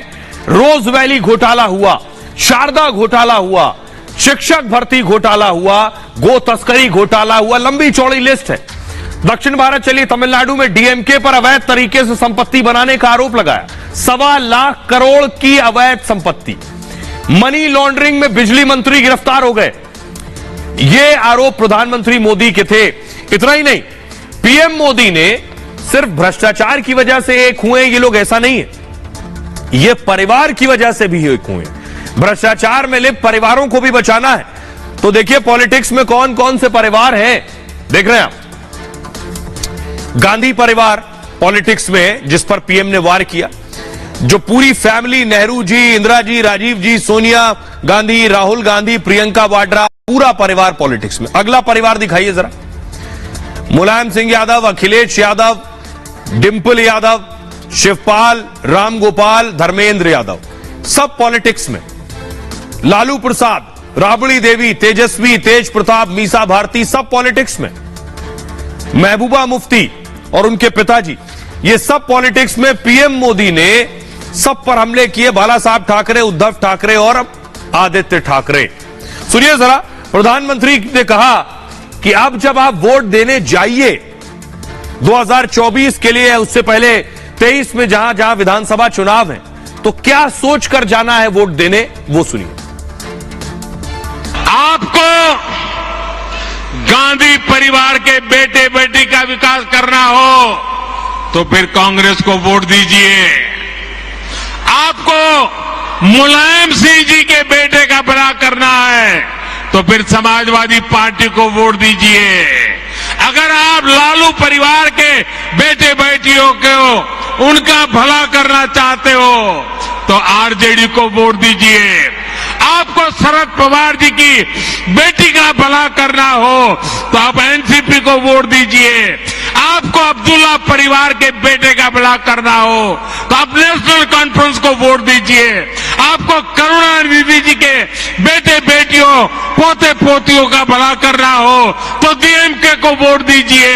रोज वैली घोटाला हुआ, शारदा घोटाला हुआ, शिक्षक भर्ती घोटाला हुआ, गो तस्करी घोटाला हुआ, लंबी चौड़ी लिस्ट है। दक्षिण भारत चलिए, तमिलनाडु में डीएमके पर अवैध तरीके से संपत्ति बनाने का आरोप लगाया, 1.25 लाख करोड़ की अवैध संपत्ति। मनी लॉन्ड्रिंग में बिजली मंत्री गिरफ्तार हो गए। ये आरोप प्रधानमंत्री मोदी के थे। इतना ही नहीं, पीएम मोदी ने सिर्फ भ्रष्टाचार की वजह से एक हुए ये लोग, ऐसा नहीं है, ये परिवार की वजह से भी एक हुए। भ्रष्टाचार में लिप्त परिवारों को भी बचाना है। तो देखिए पॉलिटिक्स में कौन कौन से परिवार हैं, देख रहे हैं आप। गांधी परिवार पॉलिटिक्स में, जिस पर पीएम ने वार किया, जो पूरी फैमिली, नेहरू जी, इंदिरा जी, राजीव जी, सोनिया गांधी, राहुल गांधी, प्रियंका वाड्रा, पूरा परिवार पॉलिटिक्स में। अगला परिवार दिखाइए जरा, मुलायम सिंह यादव, अखिलेश यादव, डिंपल यादव, शिवपाल, राम गोपाल, धर्मेंद्र यादव, सब पॉलिटिक्स में। लालू प्रसाद, राबड़ी देवी, तेजस्वी, तेज प्रताप, मीसा भारती, सब पॉलिटिक्स में। महबूबा मुफ्ती और उनके पिताजी, ये सब पॉलिटिक्स में। पीएम मोदी ने सब पर हमले किए, बाला साहब ठाकरे, उद्धव ठाकरे और आदित्य ठाकरे। सुनिए जरा, प्रधानमंत्री ने कहा कि अब जब आप वोट देने जाइए 2024 के लिए, उससे पहले 23 में जहां जहां विधानसभा चुनाव है, तो क्या सोचकर जाना है वोट देने, वो सुनिए। आपको गांधी परिवार के बेटे बेटी का विकास करना हो तो फिर कांग्रेस को वोट दीजिए। आपको मुलायम सिंह जी के बेटे का भला करना है तो फिर समाजवादी पार्टी को वोट दीजिए। अगर आप लालू परिवार के बेटे बेटियों को उनका भला करना चाहते हो तो आरजेडी को वोट दीजिए। आपको शरद पवार जी की बेटी का भला करना हो तो आप एनसीपी को वोट दीजिए। आपको अब्दुल्ला परिवार के बेटे का भला करना हो तो आप नेशनल कॉन्फ्रेंस को वोट दीजिए। आपको करुणानिधि जी के बेटे बेटियों पोते पोतियों का भला करना हो तो डीएमके को वोट दीजिए।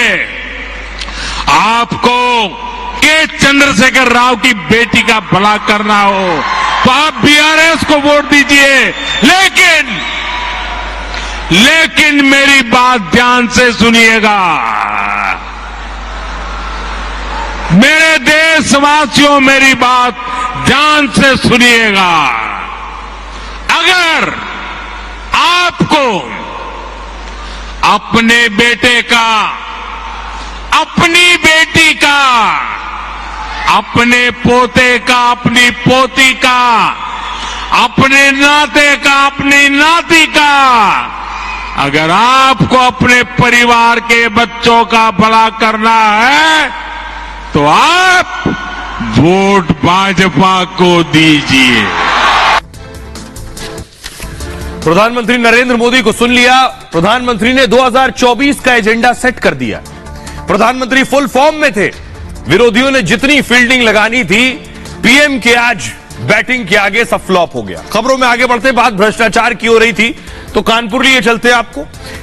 आपको के चंद्रशेखर राव की बेटी का भला करना हो तो आप बीआरएस को वोट दीजिए। लेकिन मेरी बात ध्यान से सुनिएगा, मेरे देशवासियों, मेरी बात ध्यान से सुनिएगा। अगर आपको अपने बेटे का, अपनी बेटी का, अपने पोते का, अपनी पोती का, अपने नाते का, अपनी नाती का, अगर आपको अपने परिवार के बच्चों का भला करना है तो आप वोट भाजपा को दीजिए। प्रधानमंत्री नरेंद्र मोदी को सुन लिया। प्रधानमंत्री ने 2024 का एजेंडा सेट कर दिया। प्रधानमंत्री फुल फॉर्म में थे। विरोधियों ने जितनी फील्डिंग लगानी थी, पीएम के आज बैटिंग के आगे सब फ्लॉप हो गया। खबरों में आगे बढ़ते बात भ्रष्टाचार की हो रही थी तो कानपुर लिए चलते आपको।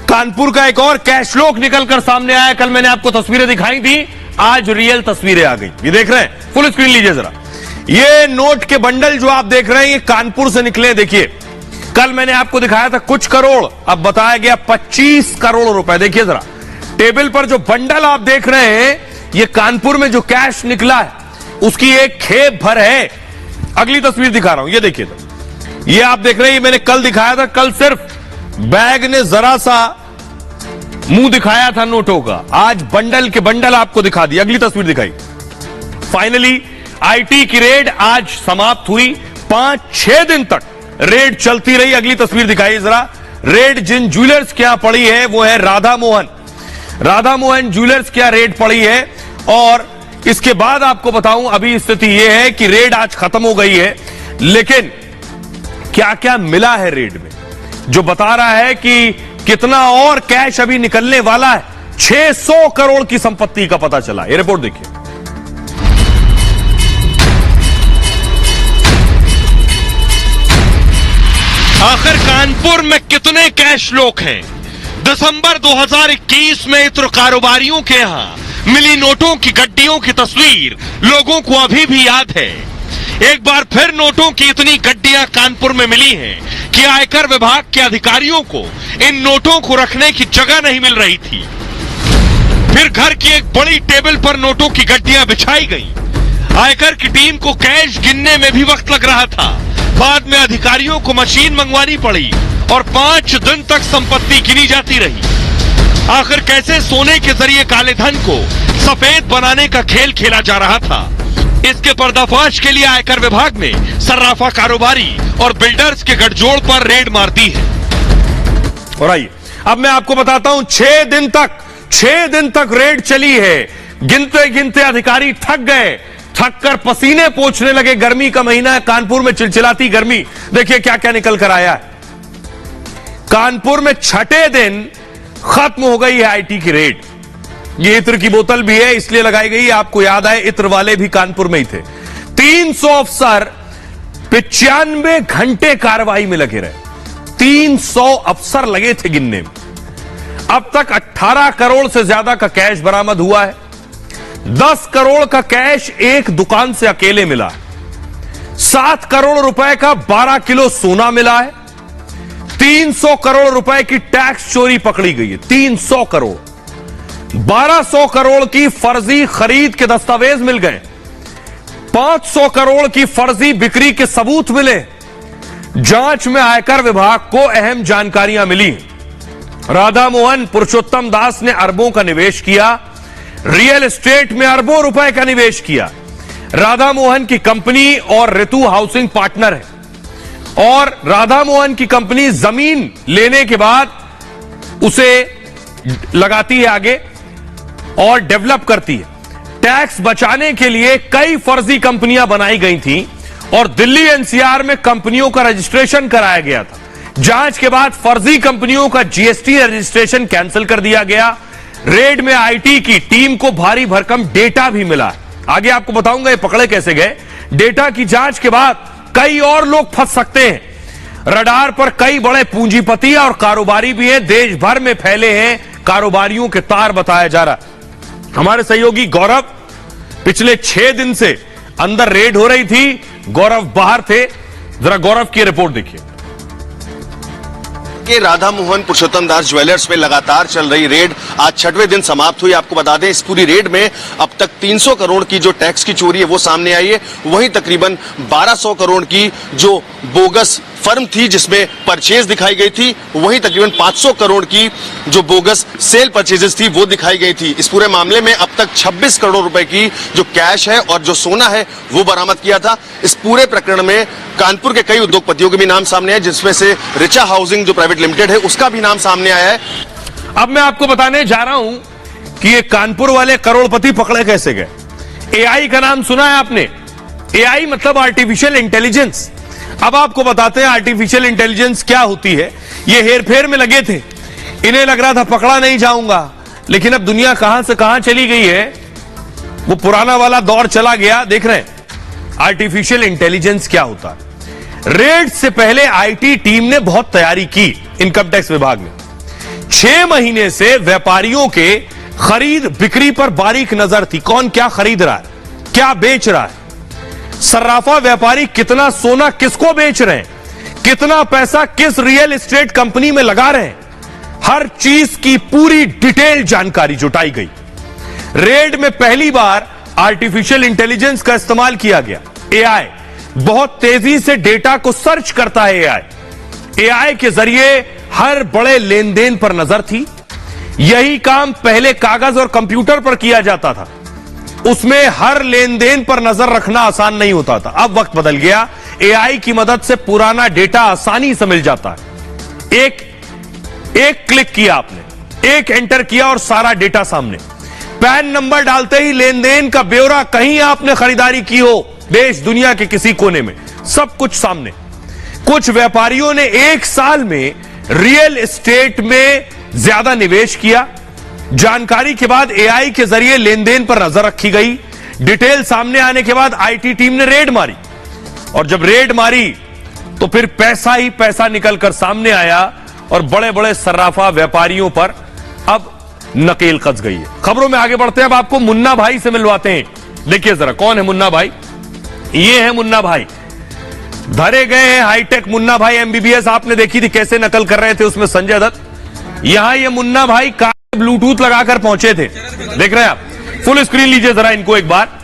कानपुर का एक और कैशलोक निकलकर सामने आया। कल मैंने आपको तस्वीरें दिखाई थी, आज रियल तस्वीरें आ गई। ये देख रहे हैं, फुल स्क्रीन लीजिए जरा। ये नोट के बंडल जो आप देख रहे हैं ये कानपुर से निकले। देखिए, कल मैंने आपको दिखाया था कुछ करोड़, अब बताया गया 25 करोड़ रुपए। देखिए जरा टेबल पर जो बंडल आप देख रहे हैं, ये कानपुर में जो कैश निकला है उसकी एक खेप भर है। अगली तस्वीर दिखा रहा हूं, ये देखिए। ये आप देख रहे हैं, मैंने कल दिखाया था। कल सिर्फ बैग ने जरा सा मुंह दिखाया था नोटों का, आज बंडल के बंडल आपको दिखा दिया। अगली तस्वीर दिखाई। फाइनली आईटी की रेड आज समाप्त हुई। 5-6 दिन तक रेड चलती रही। अगली तस्वीर दिखाई जरा। रेड जिन ज्वेलर्स के यहां पड़ी है वो है राधा मोहन। राधा मोहन ज्वेलर्स के यहां रेड पड़ी है। और इसके बाद आपको बताऊं, अभी स्थिति यह है कि रेड आज खत्म हो गई है, लेकिन क्या क्या मिला है रेड में, जो बता रहा है कि कितना और कैश अभी निकलने वाला है। 600 करोड़ की संपत्ति का पता चला। ये रिपोर्ट देखिए। आखिर कानपुर में कितने कैश लोग हैं? दिसंबर 2021 में इत्र कारोबारियों के यहां मिली नोटों की गड्डियों की तस्वीर लोगों को अभी भी याद है। एक बार फिर नोटों की इतनी गड्डियां कानपुर में मिली हैं कि आयकर विभाग के अधिकारियों को इन नोटों को रखने की जगह नहीं मिल रही थी। फिर घर की एक बड़ी टेबल पर नोटों की गड्डियां बिछाई गई। आयकर की टीम को कैश गिनने में भी वक्त लग रहा था। बाद में अधिकारियों को मशीन मंगवानी पड़ी और 5 दिन तक संपत्ति गिनी जाती रही। आखिर कैसे सोने के जरिए काले धन को सफेद बनाने का खेल खेला जा रहा था, इसके पर्दाफाश के लिए आयकर विभाग ने सर्राफा कारोबारी और बिल्डर्स के गठजोड़ पर रेड मार दी है। और आइए अब मैं आपको बताता हूं, 6 दिन तक रेड चली है। गिनते गिनते अधिकारी थक गए, थक कर पसीने पोंछने लगे। गर्मी का महीना है, कानपुर में चिलचिलाती गर्मी। देखिए क्या क्या निकल कर आया है। कानपुर में 6ठे दिन खत्म हो गई है आईटी की रेड। ये इत्र की बोतल भी है, इसलिए लगाई गई। आपको याद आए, इत्र वाले भी कानपुर में ही थे। 300 अफसर 95 घंटे कार्रवाई में लगे रहे। 300 अफसर लगे थे गिनने में। अब तक 18 करोड़ से ज्यादा का कैश बरामद हुआ है। 10 करोड़ का कैश एक दुकान से अकेले मिला है। 7 करोड़ रुपए का 12 किलो सोना मिला है। 300 करोड़ रुपए की टैक्स चोरी पकड़ी गई है। 300 करोड़। 1200 करोड़ की फर्जी खरीद के दस्तावेज मिल गए। 500 करोड़ की फर्जी बिक्री के सबूत मिले। जांच में आयकर विभाग को अहम जानकारियां मिली। राधा मोहन पुरुषोत्तम दास ने अरबों का निवेश किया। रियल एस्टेट में अरबों रुपए का निवेश किया। राधा मोहन की कंपनी और ऋतु हाउसिंग पार्टनर है। और राधा मोहन की कंपनी जमीन लेने के बाद उसे लगाती है आगे और डेवलप करती है। टैक्स बचाने के लिए कई फर्जी कंपनियां बनाई गई थी और दिल्ली एनसीआर में कंपनियों का रजिस्ट्रेशन कराया गया था। जांच के बाद फर्जी कंपनियों का जीएसटी रजिस्ट्रेशन कैंसिल कर दिया गया। रेड में आईटी की टीम को भारी भरकम डेटा भी मिला। आगे आपको बताऊंगा ये पकड़े कैसे गए। डेटा की जांच के बाद कई और लोग फंस सकते हैं। रडार पर कई बड़े पूंजीपति और कारोबारी भी हैं। देश भर में फैले हैं कारोबारियों के तार, बताया जा रहा। हमारे सहयोगी गौरव पिछले 6 दिन से अंदर रेड हो रही थी। गौरव बाहर थे, जरा गौरव की रिपोर्ट देखिए। के राधा मोहन पुरुषोत्तम दास ज्वेलर्स में लगातार चल रही रेड आज 6वें दिन समाप्त हुई। आपको बता दें इस पूरी रेड में अब तक 300 करोड़ की जो टैक्स की चोरी है वो सामने आई है। वहीं तकरीबन 1200 करोड़ की जो बोगस फर्म थी जिसमें परचेज दिखाई गई थी, वहीं तकरीबन 500 करोड़ की जो बोगस सेल परचेजेस थी वो दिखाई गई थी। इस पूरे मामले में अब तक 26 करोड़ रुपए की जो कैश है और जो सोना है वो बरामद किया था। इस पूरे प्रकरण में कानपुर के कई उद्योगपतियों के भी नाम सामने आए, जिसमें से रिचा हाउसिंग जो प्राइवेट लिमिटेड है उसका भी नाम सामने आया है। अब मैं आपको बताने जा रहा हूं कि ये कानपुर वाले करोड़पति पकड़े कैसे गए। एआई का नाम सुना है आपने? एआई मतलब आर्टिफिशियल इंटेलिजेंस। अब आपको बताते हैं आर्टिफिशियल इंटेलिजेंस क्या होती है। ये हेरफेर में लगे थे, इन्हें लग रहा था पकड़ा नहीं जाऊंगा, लेकिन अब दुनिया कहां से कहां चली गई है। वो पुराना वाला दौर चला गया। देख रहे हैं आर्टिफिशियल इंटेलिजेंस क्या होता है। रेड से पहले आईटी टीम ने बहुत तैयारी की इनकम टैक्स विभाग में। 6 महीने से व्यापारियों के खरीद बिक्री पर बारीक नजर थी। कौन क्या खरीद रहा है, क्या बेच रहा है, सर्राफा व्यापारी कितना सोना किसको बेच रहे हैं, कितना पैसा किस रियल एस्टेट कंपनी में लगा रहे हैं, हर चीज की पूरी डिटेल जानकारी जुटाई गई। रेड में पहली बार आर्टिफिशियल इंटेलिजेंस का इस्तेमाल किया गया। एआई बहुत तेजी से डेटा को सर्च करता है। एआई के जरिए हर बड़े लेन देन पर नजर थी। यही काम पहले कागज और कंप्यूटर पर किया जाता था, उसमें हर लेन देन पर नजर रखना आसान नहीं होता था। अब वक्त बदल गया, एआई की मदद से पुराना डेटा आसानी से मिल जाता है। एक क्लिक किया आपने, एक एंटर किया और सारा डेटा सामने। पैन नंबर डालते ही लेन देन का ब्यौरा, कहीं आपने खरीदारी की हो देश दुनिया के किसी कोने में, सब कुछ सामने। कुछ व्यापारियों ने 1 साल में रियल एस्टेट में ज्यादा निवेश किया। जानकारी के बाद एआई के जरिए लेन देन पर नजर रखी गई। डिटेल सामने आने के बाद आईटी टीम ने रेड मारी, और जब रेड मारी तो फिर पैसा ही पैसा निकलकर सामने आया और बड़े बड़े सर्राफा व्यापारियों पर अब नकेल कस गई है। खबरों में आगे बढ़ते हैं, अब आपको मुन्ना भाई से मिलवाते हैं। देखिए जरा कौन है मुन्ना भाई। ये है मुन्ना भाई, धरे गए हैं हाईटेक मुन्ना भाई एमबीबीएस। आपने देखी थी कैसे नकल कर रहे थे उसमें संजय दत्त। यहां ये मुन्ना भाई कान में ब्लूटूथ लगाकर पहुंचे थे। देख रहे हैं आप, फुल स्क्रीन लीजिए जरा इनको एक बार।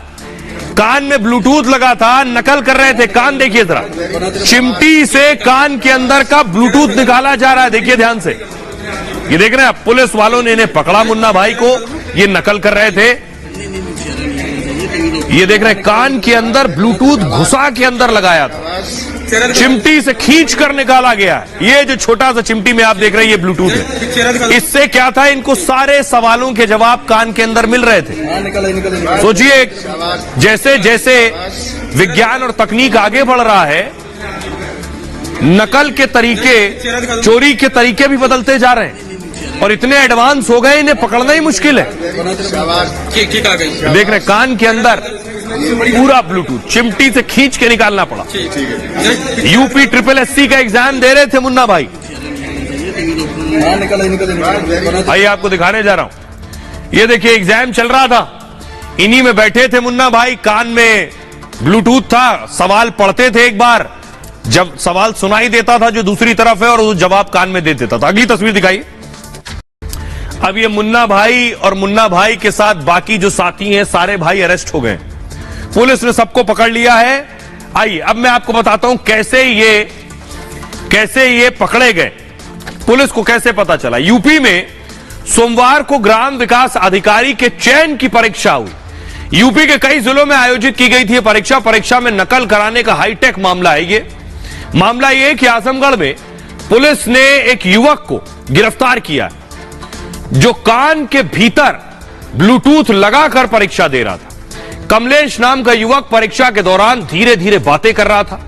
कान में ब्लूटूथ लगा था, नकल कर रहे थे। कान देखिए जरा, चिमटी से कान के अंदर का ब्लूटूथ निकाला जा रहा है। देखिए ध्यान से, ये देख रहे हैं आप। पुलिस वालों ने इन्हें पकड़ा मुन्ना भाई को, ये नकल कर रहे थे। ये देख रहे हैं कान के अंदर ब्लूटूथ घुसा के अंदर लगाया था, चिमटी से खींच कर निकाला गया। ये जो छोटा सा चिमटी में आप देख रहे हैं ये ब्लूटूथ है। इससे क्या था, इनको सारे सवालों के जवाब कान के अंदर मिल रहे थे। सोचिए जैसे जैसे विज्ञान और तकनीक आगे बढ़ रहा है, नकल के तरीके, चोरी के तरीके भी बदलते जा रहे हैं और इतने एडवांस हो गए इन्हें पकड़ना ही मुश्किल है। देख रहे कान के अंदर पूरा ब्लूटूथ चिमटी से खींच के निकालना पड़ा। यूपी SSS का एग्जाम दे रहे थे मुन्ना भाई। आइए आपको दिखाने जा रहा हूं। ये देखिए एग्जाम चल रहा था, इन्हीं में बैठे थे मुन्ना भाई। कान में ब्लूटूथ था, सवाल पढ़ते थे एक बार, जब सवाल सुनाई देता था जो दूसरी तरफ है और वो जवाब कान में दे देता था। अगली तस्वीर दिखाइए। अब ये मुन्ना भाई और मुन्ना भाई के साथ बाकी जो साथी हैं सारे भाई अरेस्ट हो गए। पुलिस ने सबको पकड़ लिया है। आइए अब मैं आपको बताता हूं कैसे ये पकड़े गए, पुलिस को कैसे पता चला। यूपी में सोमवार को ग्राम विकास अधिकारी के चयन की परीक्षा हुई। यूपी के कई जिलों में आयोजित की गई थी परीक्षा में नकल कराने का हाईटेक मामला है। ये मामला यह कि आजमगढ़ में पुलिस ने एक युवक को गिरफ्तार किया जो कान के भीतर ब्लूटूथ लगाकर परीक्षा दे रहा था। कमलेश नाम का युवक परीक्षा के दौरान धीरे धीरे बातें कर रहा था।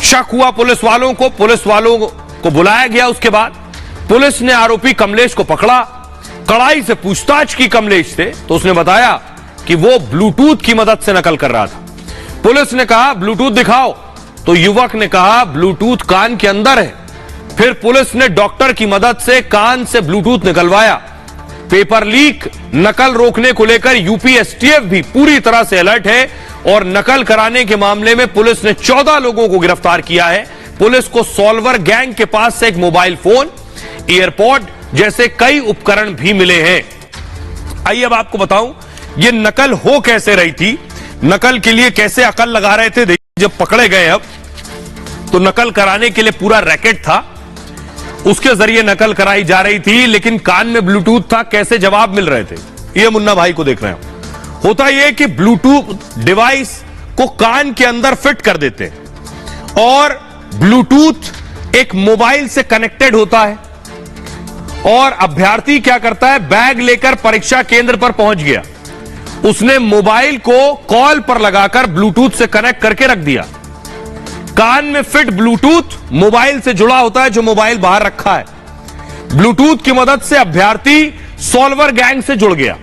शक हुआ पुलिस वालों को बुलाया गया। उसके बाद पुलिस ने आरोपी कमलेश को पकड़ा, कड़ाई से पूछताछ की कमलेश से, तो उसने बताया कि वो ब्लूटूथ की मदद से नकल कर रहा था। पुलिस ने कहा ब्लूटूथ दिखाओ, तो युवक ने कहा ब्लूटूथ कान के अंदर है। फिर पुलिस ने डॉक्टर की मदद से कान से ब्लूटूथ निकलवाया। पेपर लीक, नकल रोकने को लेकर यूपी एसटीएफ भी पूरी तरह से अलर्ट है और नकल कराने के मामले में पुलिस ने 14 लोगों को गिरफ्तार किया है। पुलिस को सॉल्वर गैंग के पास से एक मोबाइल फोन, एयरपॉड जैसे कई उपकरण भी मिले हैं। आइए अब आपको बताऊं ये नकल हो कैसे रही थी, नकल के लिए कैसे अकल लगा रहे थे। जब पकड़े गए अब तो नकल कराने के लिए पूरा रैकेट था, उसके जरिए नकल कराई जा रही थी, लेकिन कान में ब्लूटूथ था, कैसे जवाब मिल रहे थे ये मुन्ना भाई को देख रहे हो। होता यह कि ब्लूटूथ डिवाइस को कान के अंदर फिट कर देते और ब्लूटूथ एक मोबाइल से कनेक्टेड होता है और अभ्यर्थी क्या करता है, बैग लेकर परीक्षा केंद्र पर पहुंच गया, उसने मोबाइल को कॉल पर लगाकर ब्लूटूथ से कनेक्ट करके रख दिया। कान में फिट ब्लूटूथ मोबाइल से जुड़ा होता है, जो मोबाइल बाहर रखा है। ब्लूटूथ की मदद से अभ्यर्थी सॉल्वर गैंग से जुड़ गया।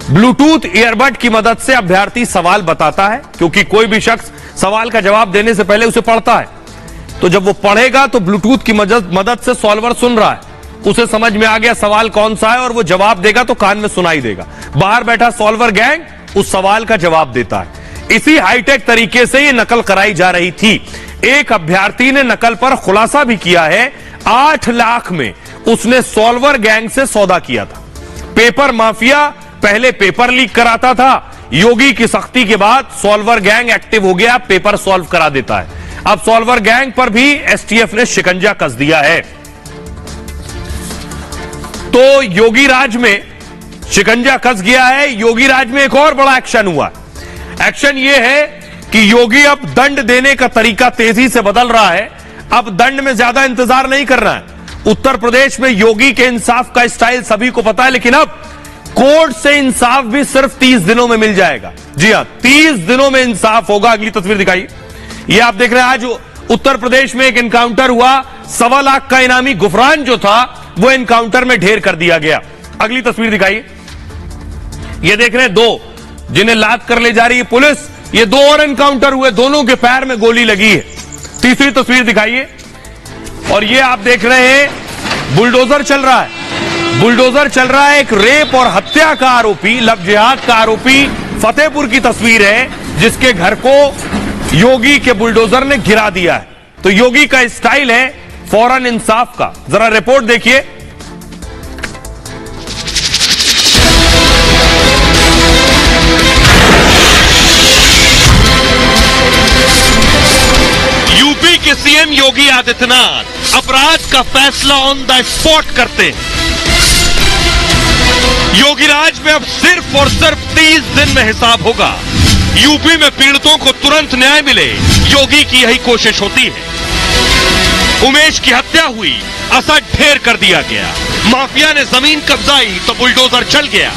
ब्लूटूथ ईयरबड की मदद से अभ्यर्थी सवाल बताता है, क्योंकि कोई भी शख्स सवाल का जवाब देने से पहले उसे पढ़ता है, तो जब वो पढ़ेगा तो ब्लूटूथ की मदद से सॉल्वर सुन रहा है, उसे समझ में आ गया सवाल कौन सा है और वो जवाब देगा तो कान में सुनाई देगा। बाहर बैठा सॉल्वर गैंग उस सवाल का जवाब देता है। इसी हाईटेक तरीके से ये नकल कराई जा रही थी। एक अभ्यर्थी ने नकल पर खुलासा भी किया है, 8 लाख में उसने सॉल्वर गैंग से सौदा किया था। पेपर माफिया पहले पेपर लीक कराता था, योगी की सख्ती के बाद सॉल्वर गैंग एक्टिव हो गया, पेपर सॉल्व करा देता है। अब सॉल्वर गैंग पर भी एसटीएफ ने शिकंजा कस दिया है। तो योगी राज में शिकंजा कस गया है। योगी राज में एक और बड़ा एक्शन हुआ। एक्शन यह है कि योगी अब दंड देने का तरीका तेजी से बदल रहा है। अब दंड में ज्यादा इंतजार नहीं कर रहा है। उत्तर प्रदेश में योगी के इंसाफ का स्टाइल सभी को पता है, लेकिन अब कोर्ट से इंसाफ भी सिर्फ 30 दिनों में मिल जाएगा। जी हां, 30 दिनों में इंसाफ होगा। अगली तस्वीर दिखाइए। ये आप देख रहे हैं, आज उत्तर प्रदेश में एक एनकाउंटर हुआ। 1.25 लाख का इनामी गुफरान जो था वो एनकाउंटर में ढेर कर दिया गया। अगली तस्वीर दिखाइए। ये देख रहे हैं 2 जिन्हें लाद कर ले जा रही है पुलिस। ये 2 और एनकाउंटर हुए, दोनों के पैर में गोली लगी है। तीसरी तस्वीर दिखाइए। और ये आप देख रहे हैं बुलडोजर चल रहा है। बुलडोजर चल रहा है। एक रेप और हत्या का आरोपी, लव जिहाद का आरोपी फतेहपुर की तस्वीर है, जिसके घर को योगी के बुलडोजर ने गिरा दिया है। तो योगी का स्टाइल है फौरन इंसाफ का। जरा रिपोर्ट देखिए। यूपी के सीएम योगी आदित्यनाथ अपराध का फैसला ऑन द स्पॉट करते हैं। योगी राज में अब सिर्फ और सिर्फ 30 दिन में हिसाब होगा। यूपी में पीड़ितों को तुरंत न्याय मिले, योगी की यही कोशिश होती है। उमेश की हत्या हुई, असद ढेर कर दिया गया। माफिया ने जमीन कब्जाई तो बुलडोजर चल गया।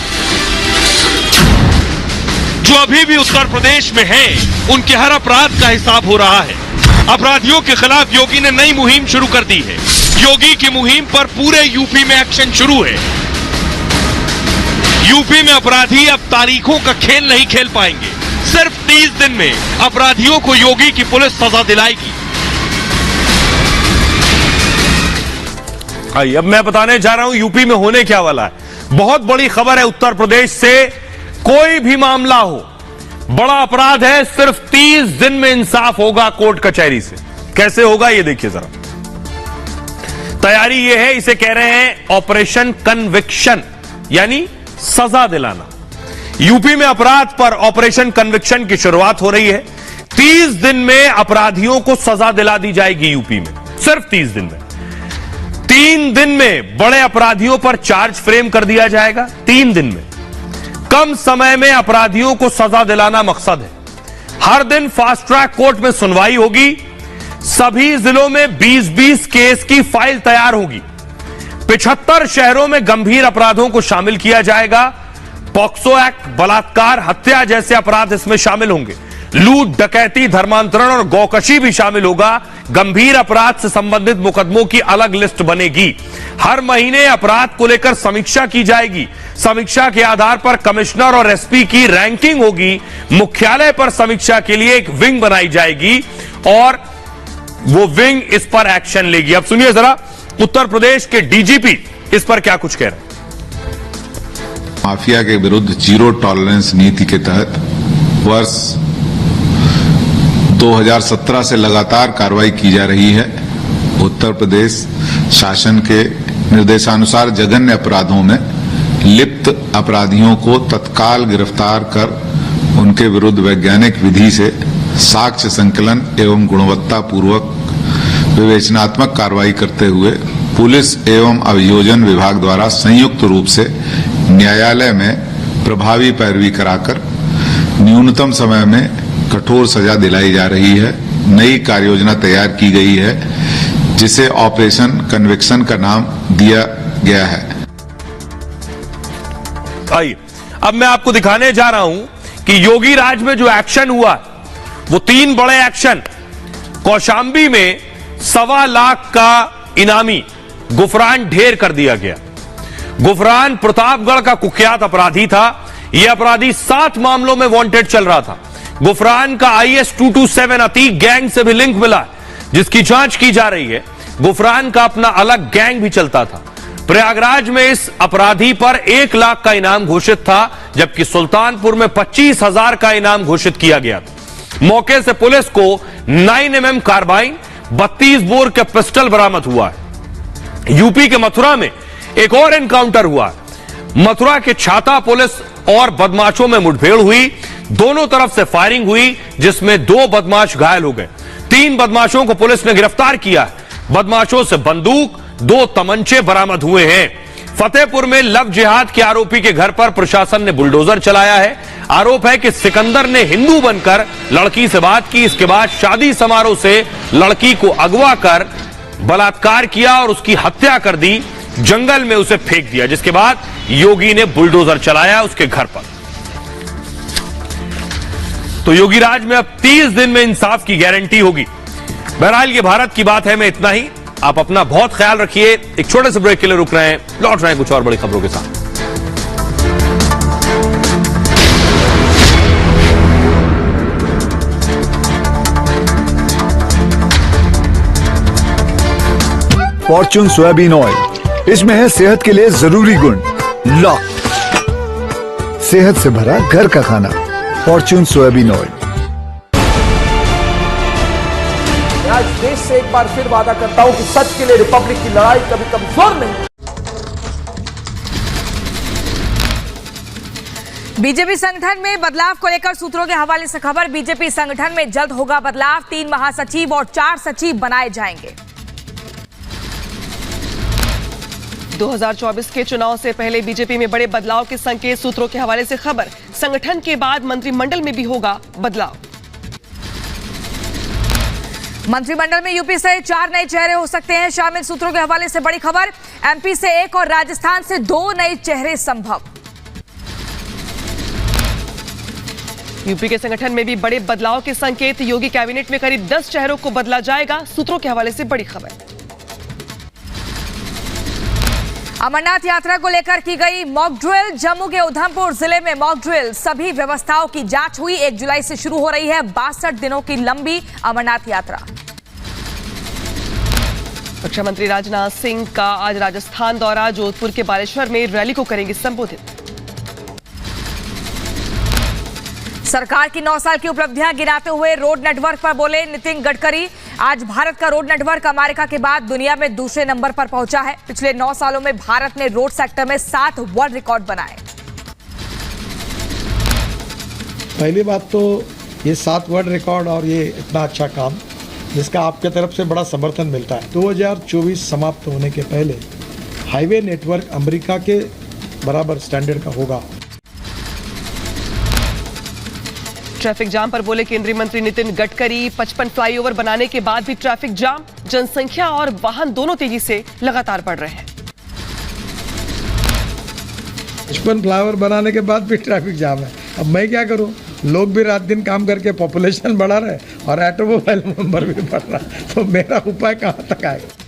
जो अभी भी उत्तर प्रदेश में हैं, उनके हर अपराध का हिसाब हो रहा है। अपराधियों के खिलाफ योगी ने नई मुहिम शुरू कर दी है। योगी की मुहिम पर पूरे यूपी में एक्शन शुरू है। यूपी में अपराधी अब तारीखों का खेल नहीं खेल पाएंगे। सिर्फ 30 दिन में अपराधियों को योगी की पुलिस सजा दिलाएगी। आइए, अब मैं बताने जा रहा हूं यूपी में होने क्या वाला है। बहुत बड़ी खबर है उत्तर प्रदेश से। कोई भी मामला हो, बड़ा अपराध है, सिर्फ 30 दिन में इंसाफ होगा कोर्ट कचहरी से। कैसे होगा ये देखिए जरा। तैयारी ये है, इसे कह रहे हैं ऑपरेशन कन्विक्शन, यानी सजा दिलाना। यूपी में अपराध पर ऑपरेशन कन्विक्शन की शुरुआत हो रही है। 30 दिन में अपराधियों को सजा दिला दी जाएगी यूपी में, सिर्फ 30 दिन में। 3 दिन में बड़े अपराधियों पर चार्ज फ्रेम कर दिया जाएगा। 3 दिन में, कम समय में अपराधियों को सजा दिलाना मकसद है। हर दिन फास्ट ट्रैक कोर्ट में सुनवाई होगी। सभी जिलों में 20-20 केस की फाइल तैयार होगी। 75 शहरों में गंभीर अपराधों को शामिल किया जाएगा। पॉक्सो एक्ट, बलात्कार, हत्या जैसे अपराध इसमें शामिल होंगे। लूट, डकैती, धर्मांतरण और गौकशी भी शामिल होगा। गंभीर अपराध से संबंधित मुकदमों की अलग लिस्ट बनेगी। हर महीने अपराध को लेकर समीक्षा की जाएगी। समीक्षा के आधार पर कमिश्नर और एसपी की रैंकिंग होगी। मुख्यालय पर समीक्षा के लिए एक विंग बनाई जाएगी और वो विंग इस पर एक्शन लेगी। अब सुनिए जरा उत्तर प्रदेश के डीजीपी इस पर क्या कुछ कह रहे हैं। माफिया के विरुद्ध जीरो टॉलरेंस नीति के तहत वर्ष 2017 से लगातार कार्रवाई की जा रही है। उत्तर प्रदेश शासन के निर्देशानुसार जघन्य अपराधों में लिप्त अपराधियों को तत्काल गिरफ्तार कर उनके विरुद्ध वैज्ञानिक विधि से साक्ष्य संकलन एवं गुणवत्तापूर्वक विवेचनात्मक कार्रवाई करते हुए पुलिस एवं अभियोजन विभाग द्वारा संयुक्त रूप से न्यायालय में प्रभावी पैरवी कराकर न्यूनतम समय में कठोर सजा दिलाई जा रही है। नई कार्ययोजना तैयार की गई है जिसे ऑपरेशन कन्विक्शन का नाम दिया गया है। आइए अब मैं आपको दिखाने जा रहा हूं कि योगी राज में जो एक्शन हुआ वो 3 बड़े एक्शन। कौशांबी में 1.25 लाख का इनामी गुफरान ढेर कर दिया गया। गुफरान प्रतापगढ़ का कुख्यात अपराधी था। यह अपराधी 7 मामलों में वांटेड चल रहा था। गुफरान का IS 227 अतीक गैंग से भी लिंक मिला जिसकी जांच की जा रही है। गुफरान का अपना अलग गैंग भी चलता था। प्रयागराज में इस अपराधी पर 1 लाख का इनाम घोषित था जबकि सुल्तानपुर में 25,000 का इनाम घोषित किया गया था। मौके से पुलिस को 9mm कार्बाइन 32 बोर का पिस्टल बरामद हुआ है। यूपी के मथुरा में एक और एनकाउंटर हुआ है। मथुरा के छाता पुलिस और बदमाशों में मुठभेड़ हुई। दोनों तरफ से फायरिंग हुई जिसमें 2 बदमाश घायल हो गए। 3 बदमाशों को पुलिस ने गिरफ्तार किया। बदमाशों से बंदूक 2 तमंचे बरामद हुए हैं। फतेहपुर में लव जिहाद के आरोपी के घर पर प्रशासन ने बुलडोजर चलाया है। आरोप है कि सिकंदर ने हिंदू बनकर लड़की से बात की। इसके बाद शादी समारोह से लड़की को अगवा कर बलात्कार किया और उसकी हत्या कर दी। जंगल में उसे फेंक दिया जिसके बाद योगी ने बुलडोजर चलाया उसके घर पर। तो योगी राज में अब 30 दिन में इंसाफ की गारंटी होगी। बहरहाल ये भारत की बात है। मैं इतना ही। आप अपना बहुत ख्याल रखिए। एक छोटे से ब्रेक के लिए रुक रहे हैं, लौट रहे हैं कुछ और बड़ी खबरों के साथ। फॉर्च्यून सोयाबीन ऑयल, इसमें है सेहत के लिए जरूरी गुण। लॉक्ड, सेहत से भरा घर का खाना। Fortune soybean oil. आज देश से एक बार फिर वादा करता हूं कि सच के लिए रिपब्लिक की लड़ाई कभी कमजोर नहीं। बीजेपी संगठन में बदलाव को लेकर सूत्रों के हवाले से खबर। बीजेपी संगठन में जल्द होगा बदलाव। 3 महासचिव और 4 सचिव बनाए जाएंगे। 2024 के चुनाव से पहले बीजेपी में बड़े बदलाव के संकेत। सूत्रों के हवाले से खबर। संगठन के बाद मंत्रिमंडल में भी होगा बदलाव। मंत्रिमंडल में यूपी से 4 नए चेहरे हो सकते हैं शामिल। सूत्रों के हवाले से बड़ी खबर। एमपी से 1 और राजस्थान से 2 नए चेहरे संभव। यूपी के संगठन में भी बड़े बदलाव के संकेत। योगी कैबिनेट में करीब 10 चेहरों को बदला जाएगा। सूत्रों के हवाले से बड़ी खबर। अमरनाथ यात्रा को लेकर की गई मॉक ड्रिल। जम्मू के उधमपुर जिले में मॉक ड्रिल। सभी व्यवस्थाओं की जांच हुई। 1 जुलाई से शुरू हो रही है 62 दिनों की लंबी अमरनाथ यात्रा। रक्षा मंत्री राजनाथ सिंह का आज राजस्थान दौरा। जोधपुर के बालेश्वर में रैली को करेंगे संबोधित। सरकार की 9 साल की उपलब्धियां गिनाते हुए रोड नेटवर्क पर बोले नितिन गडकरी। आज भारत का रोड नेटवर्क अमेरिका के बाद दुनिया में दूसरे नंबर पर पहुंचा है। पिछले 9 सालों में भारत ने रोड सेक्टर में 7 वर्ल्ड रिकॉर्ड बनाए। पहली बात तो ये 7 वर्ल्ड रिकॉर्ड और ये इतना अच्छा काम जिसका आपके तरफ से बड़ा समर्थन मिलता है। 2024 समाप्त होने के पहले हाईवे नेटवर्क अमेरिका के बराबर स्टैंडर्ड का होगा। ट्रैफिक जाम पर बोले केंद्रीय मंत्री नितिन गडकरी। 55 फ्लाईओवर बनाने के बाद भी ट्रैफिक जाम। जनसंख्या और वाहन दोनों तेजी से लगातार बढ़ रहे हैं। 55 फ्लाईओवर बनाने के बाद भी ट्रैफिक जाम है। अब मैं क्या करूं? लोग भी रात दिन काम करके पॉपुलेशन बढ़ा रहे और ऑटोमोबाइल नंबर भी बढ़ रहा, तो मेरा उपाय कहां तक आएगा?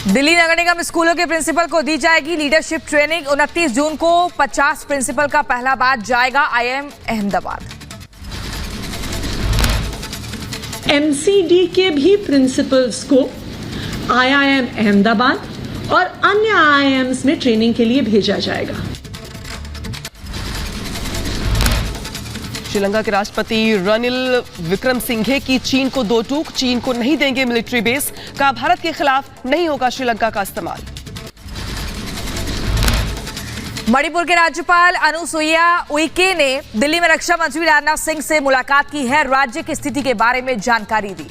दिल्ली नगर निगम स्कूलों के प्रिंसिपल को दी जाएगी लीडरशिप ट्रेनिंग। 29 जून को 50 प्रिंसिपल का पहला बैच जाएगा IIM अहमदाबाद। MCD के भी प्रिंसिपल्स को IIM अहमदाबाद और अन्य IIMs में ट्रेनिंग के लिए भेजा जाएगा। श्रीलंका के राष्ट्रपति रनिल विक्रमसिंघे की चीन को 2 टूक। चीन को नहीं देंगे मिलिट्री बेस। कहा भारत के खिलाफ नहीं होगा श्रीलंका का इस्तेमाल। मणिपुर के राज्यपाल अनुसुईया उइके ने दिल्ली में रक्षा मंत्री राजनाथ सिंह से मुलाकात की है। राज्य की स्थिति के बारे में जानकारी दी।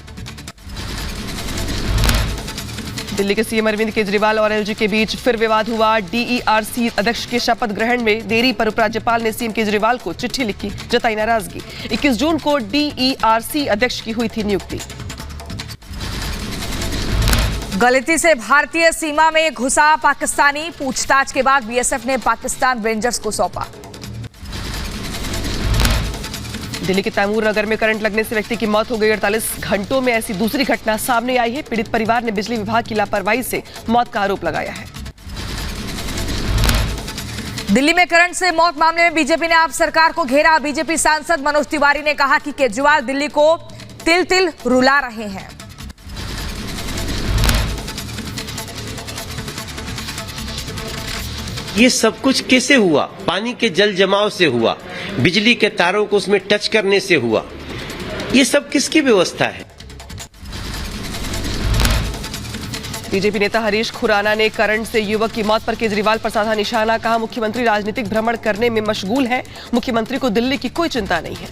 दिल्ली के सीएम अरविंद केजरीवाल और एलजी के बीच फिर विवाद हुआ। डीईआरसी अध्यक्ष के शपथ ग्रहण में देरी पर उपराज्यपाल ने सीएम केजरीवाल को चिट्ठी लिखी, जताई नाराजगी। 21 जून को डीईआरसी अध्यक्ष की हुई थी नियुक्ति। गलती से भारतीय सीमा में घुसा पाकिस्तानी, पूछताछ के बाद बीएसएफ ने पाकिस्तान रेंजर्स को सौंपा। दिल्ली के तैमूर नगर में करंट लगने से व्यक्ति की मौत हो गई। 48 घंटों में ऐसी दूसरी घटना सामने आई है। पीड़ित परिवार ने बिजली विभाग की लापरवाही से मौत का आरोप लगाया है। दिल्ली में करंट से मौत मामले में बीजेपी ने आप सरकार को घेरा। बीजेपी सांसद मनोज तिवारी ने कहा कि केजरीवाल दिल्ली को तिल तिल रुला रहे हैं। ये सब कुछ कैसे हुआ? पानी के जल जमाव से हुआ, बिजली के तारों को उसमें टच करने से हुआ। ये सब किसकी व्यवस्था है? बीजेपी नेता हरीश खुराना ने करंट से युवक की मौत पर केजरीवाल पर साधा निशाना। कहा मुख्यमंत्री राजनीतिक भ्रमण करने में मशगूल है, मुख्यमंत्री को दिल्ली की कोई चिंता नहीं है।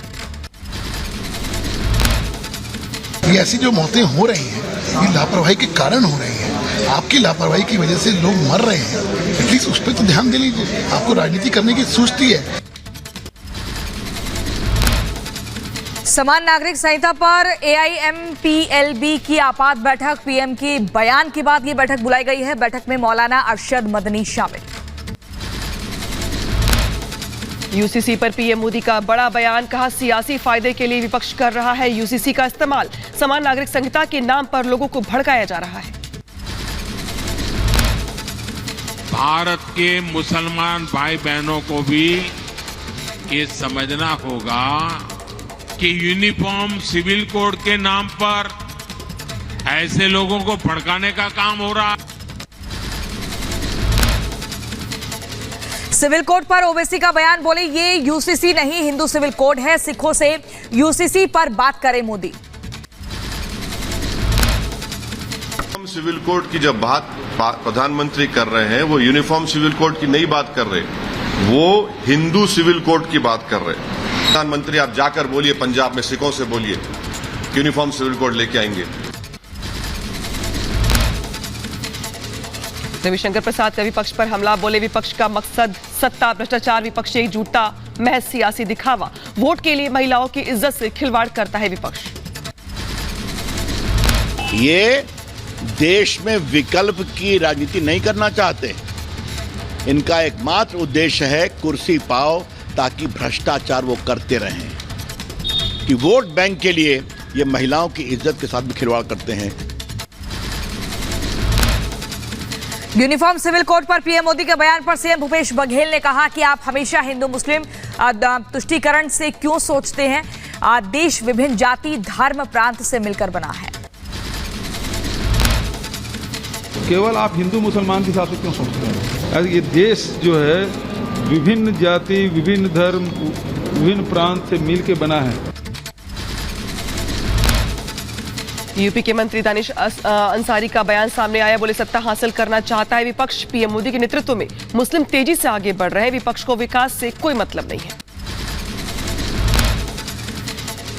ये ऐसी जो मौतें हो रही हैं, ये लापरवाही के कारण हो रही हैं। आपकी लापरवाही की वजह से लोग मर रहे हैं, एटलीस्ट उस पर तो ध्यान दे लीजिए। आपको राजनीति करने की सूझती है। समान नागरिक संहिता पर एआईएमपीएलबी की आपात बैठक। पीएम के बयान के बाद ये बैठक बुलाई गई है। बैठक में मौलाना अरशद मदनी शामिल। यूसीसी पर पीएम मोदी का बड़ा बयान। कहा सियासी फायदे के लिए विपक्ष कर रहा है यूसीसी का इस्तेमाल। समान नागरिक संहिता के नाम पर लोगों को भड़काया जा रहा है। भारत के मुसलमान भाई बहनों को भी ये समझना होगा कि यूनिफॉर्म सिविल कोड के नाम पर ऐसे लोगों को भड़काने का काम हो रहा है। सिविल कोड पर ओवैसी का बयान। बोले ये यूसीसी नहीं, हिंदू सिविल कोड है। सिखों से यूसीसी पर बात करे मोदी। सिविल कोड की जब बात प्रधानमंत्री कर रहे हैं, वो यूनिफॉर्म सिविल कोड की नहीं बात कर रहे, वो हिंदू सिविल कोड की बात कर रहे। प्रधानमंत्री आप जाकर बोलिए, पंजाब में सिखों से बोलिए यूनिफॉर्म सिविल कोड लेके आएंगे। रविशंकर प्रसाद का विपक्ष पर हमला। बोले विपक्ष का मकसद सत्ता, भ्रष्टाचार, विपक्ष एकजुटता, महज सियासी दिखावा। वोट के लिए महिलाओं की इज्जत से खिलवाड़ करता है विपक्ष। ये देश में विकल्प की राजनीति नहीं करना चाहते। इनका एकमात्र उद्देश्य है कुर्सी पाओ, ताकि भ्रष्टाचार वो करते रहें। कि वोट बैंक के लिए ये महिलाओं की इज्जत के साथ भी खिलवाड़ करते हैं। यूनिफॉर्म सिविल कोड पर पीएम मोदी के बयान पर सीएम भूपेश बघेल ने कहा कि आप हमेशा हिंदू मुस्लिम तुष्टीकरण से क्यों सोचते हैं? देश विभिन्न जाति, धर्म, प्रांत से मिलकर बना है। केवल आप हिंदू मुसलमान के हिसाब से क्यों सोचते हैं? ये देश जो है विभिन्न जाति, विभिन्न धर्म, विभिन्न प्रांत से मिलकर बना है। यूपी के मंत्री दानिश अंसारी का बयान सामने आया। बोले सत्ता हासिल करना चाहता है विपक्ष। पीएम मोदी के नेतृत्व में मुस्लिम तेजी से आगे बढ़ रहे हैं। विपक्ष को विकास से कोई मतलब नहीं है।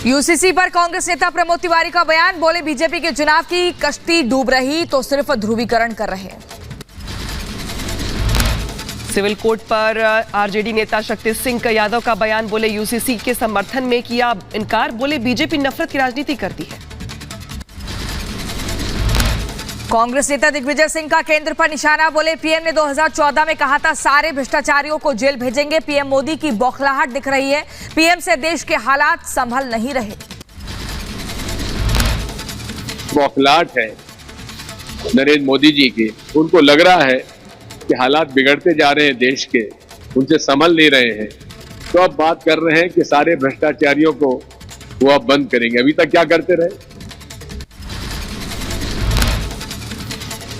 यूसीसी पर कांग्रेस नेता प्रमोद तिवारी का बयान। बोले बीजेपी के चुनाव की कश्ती डूब रही तो सिर्फ ध्रुवीकरण कर रहे हैं। सिविल कोड पर आरजेडी नेता शक्ति सिंह यादव का बयान। बोले यूसीसी के समर्थन में किया इनकार। बोले बीजेपी नफरत की राजनीति करती है। कांग्रेस नेता दिग्विजय सिंह का केंद्र पर निशाना। बोले पीएम ने 2014 में कहा था सारे भ्रष्टाचारियों को जेल भेजेंगे। पीएम मोदी की बौखलाहट दिख रही है। पीएम से देश के हालात संभल नहीं रहे। बौखलाहट है नरेंद्र मोदी जी की। उनको लग रहा है कि हालात बिगड़ते जा रहे हैं देश के, उनसे संभल नहीं रहे हैं, तो अब बात कर रहे हैं कि सारे भ्रष्टाचारियों को वो अब बंद करेंगे। अभी तक क्या करते रहे?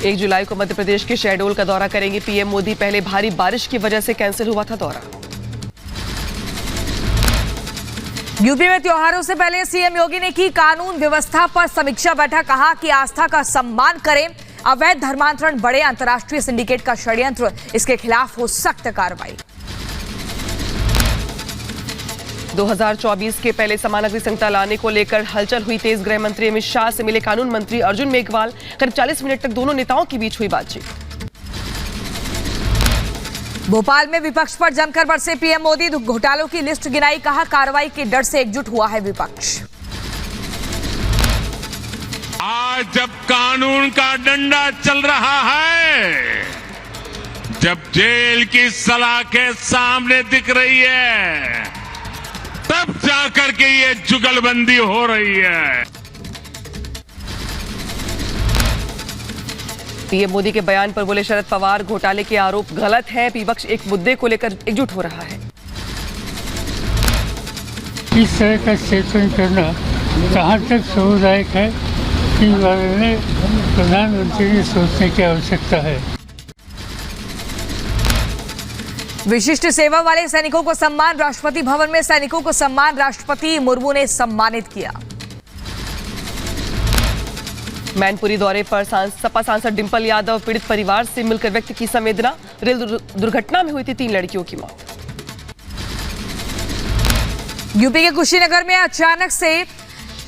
1 जुलाई को मध्य प्रदेश के शहडोल का दौरा करेंगे पीएम मोदी। पहले भारी बारिश की वजह से कैंसिल हुआ था दौरा। यूपी में त्योहारों से पहले सीएम योगी ने की कानून व्यवस्था पर समीक्षा बैठक। कहा कि आस्था का सम्मान करें, अवैध धर्मांतरण बड़े अंतर्राष्ट्रीय सिंडिकेट का षड्यंत्र, इसके खिलाफ हो सख्त कार्रवाई। 2024 के पहले समान नागरिक संहिता लाने को लेकर हलचल हुई तेज। गृह मंत्री अमित शाह से मिले कानून मंत्री अर्जुन मेघवाल। करीब 40 मिनट तक दोनों नेताओं के बीच हुई बातचीत। भोपाल में विपक्ष पर जमकर बरसे पीएम मोदी, घोटालों की लिस्ट गिनाई, कहा कार्रवाई के डर से एकजुट हुआ है विपक्ष। आज जब कानून का डंडा चल रहा है, जब जेल की सलाखें सामने दिख रही है, तब जाकर के ये जुगलबंदी हो रही है। पीएम मोदी के बयान पर बोले शरद पवार, घोटाले के आरोप गलत हैं। विपक्ष एक मुद्दे को लेकर एकजुट हो रहा है। इस तरह का स्टेटमेंट करना कहां तक सामुदायिक है, इस बारे में प्रधानमंत्री ने सोचने की आवश्यकता है। विशिष्ट सेवा वाले सैनिकों को सम्मान, राष्ट्रपति भवन में सैनिकों को सम्मान, राष्ट्रपति मुर्मू ने सम्मानित किया। मैनपुरी दौरे पर सपा सांसद डिंपल यादव पीड़ित परिवार से मिलकर व्यक्त की संवेदना। रेल दुर्घटना में हुई थी 3 लड़कियों की मौत। यूपी के कुशीनगर में अचानक से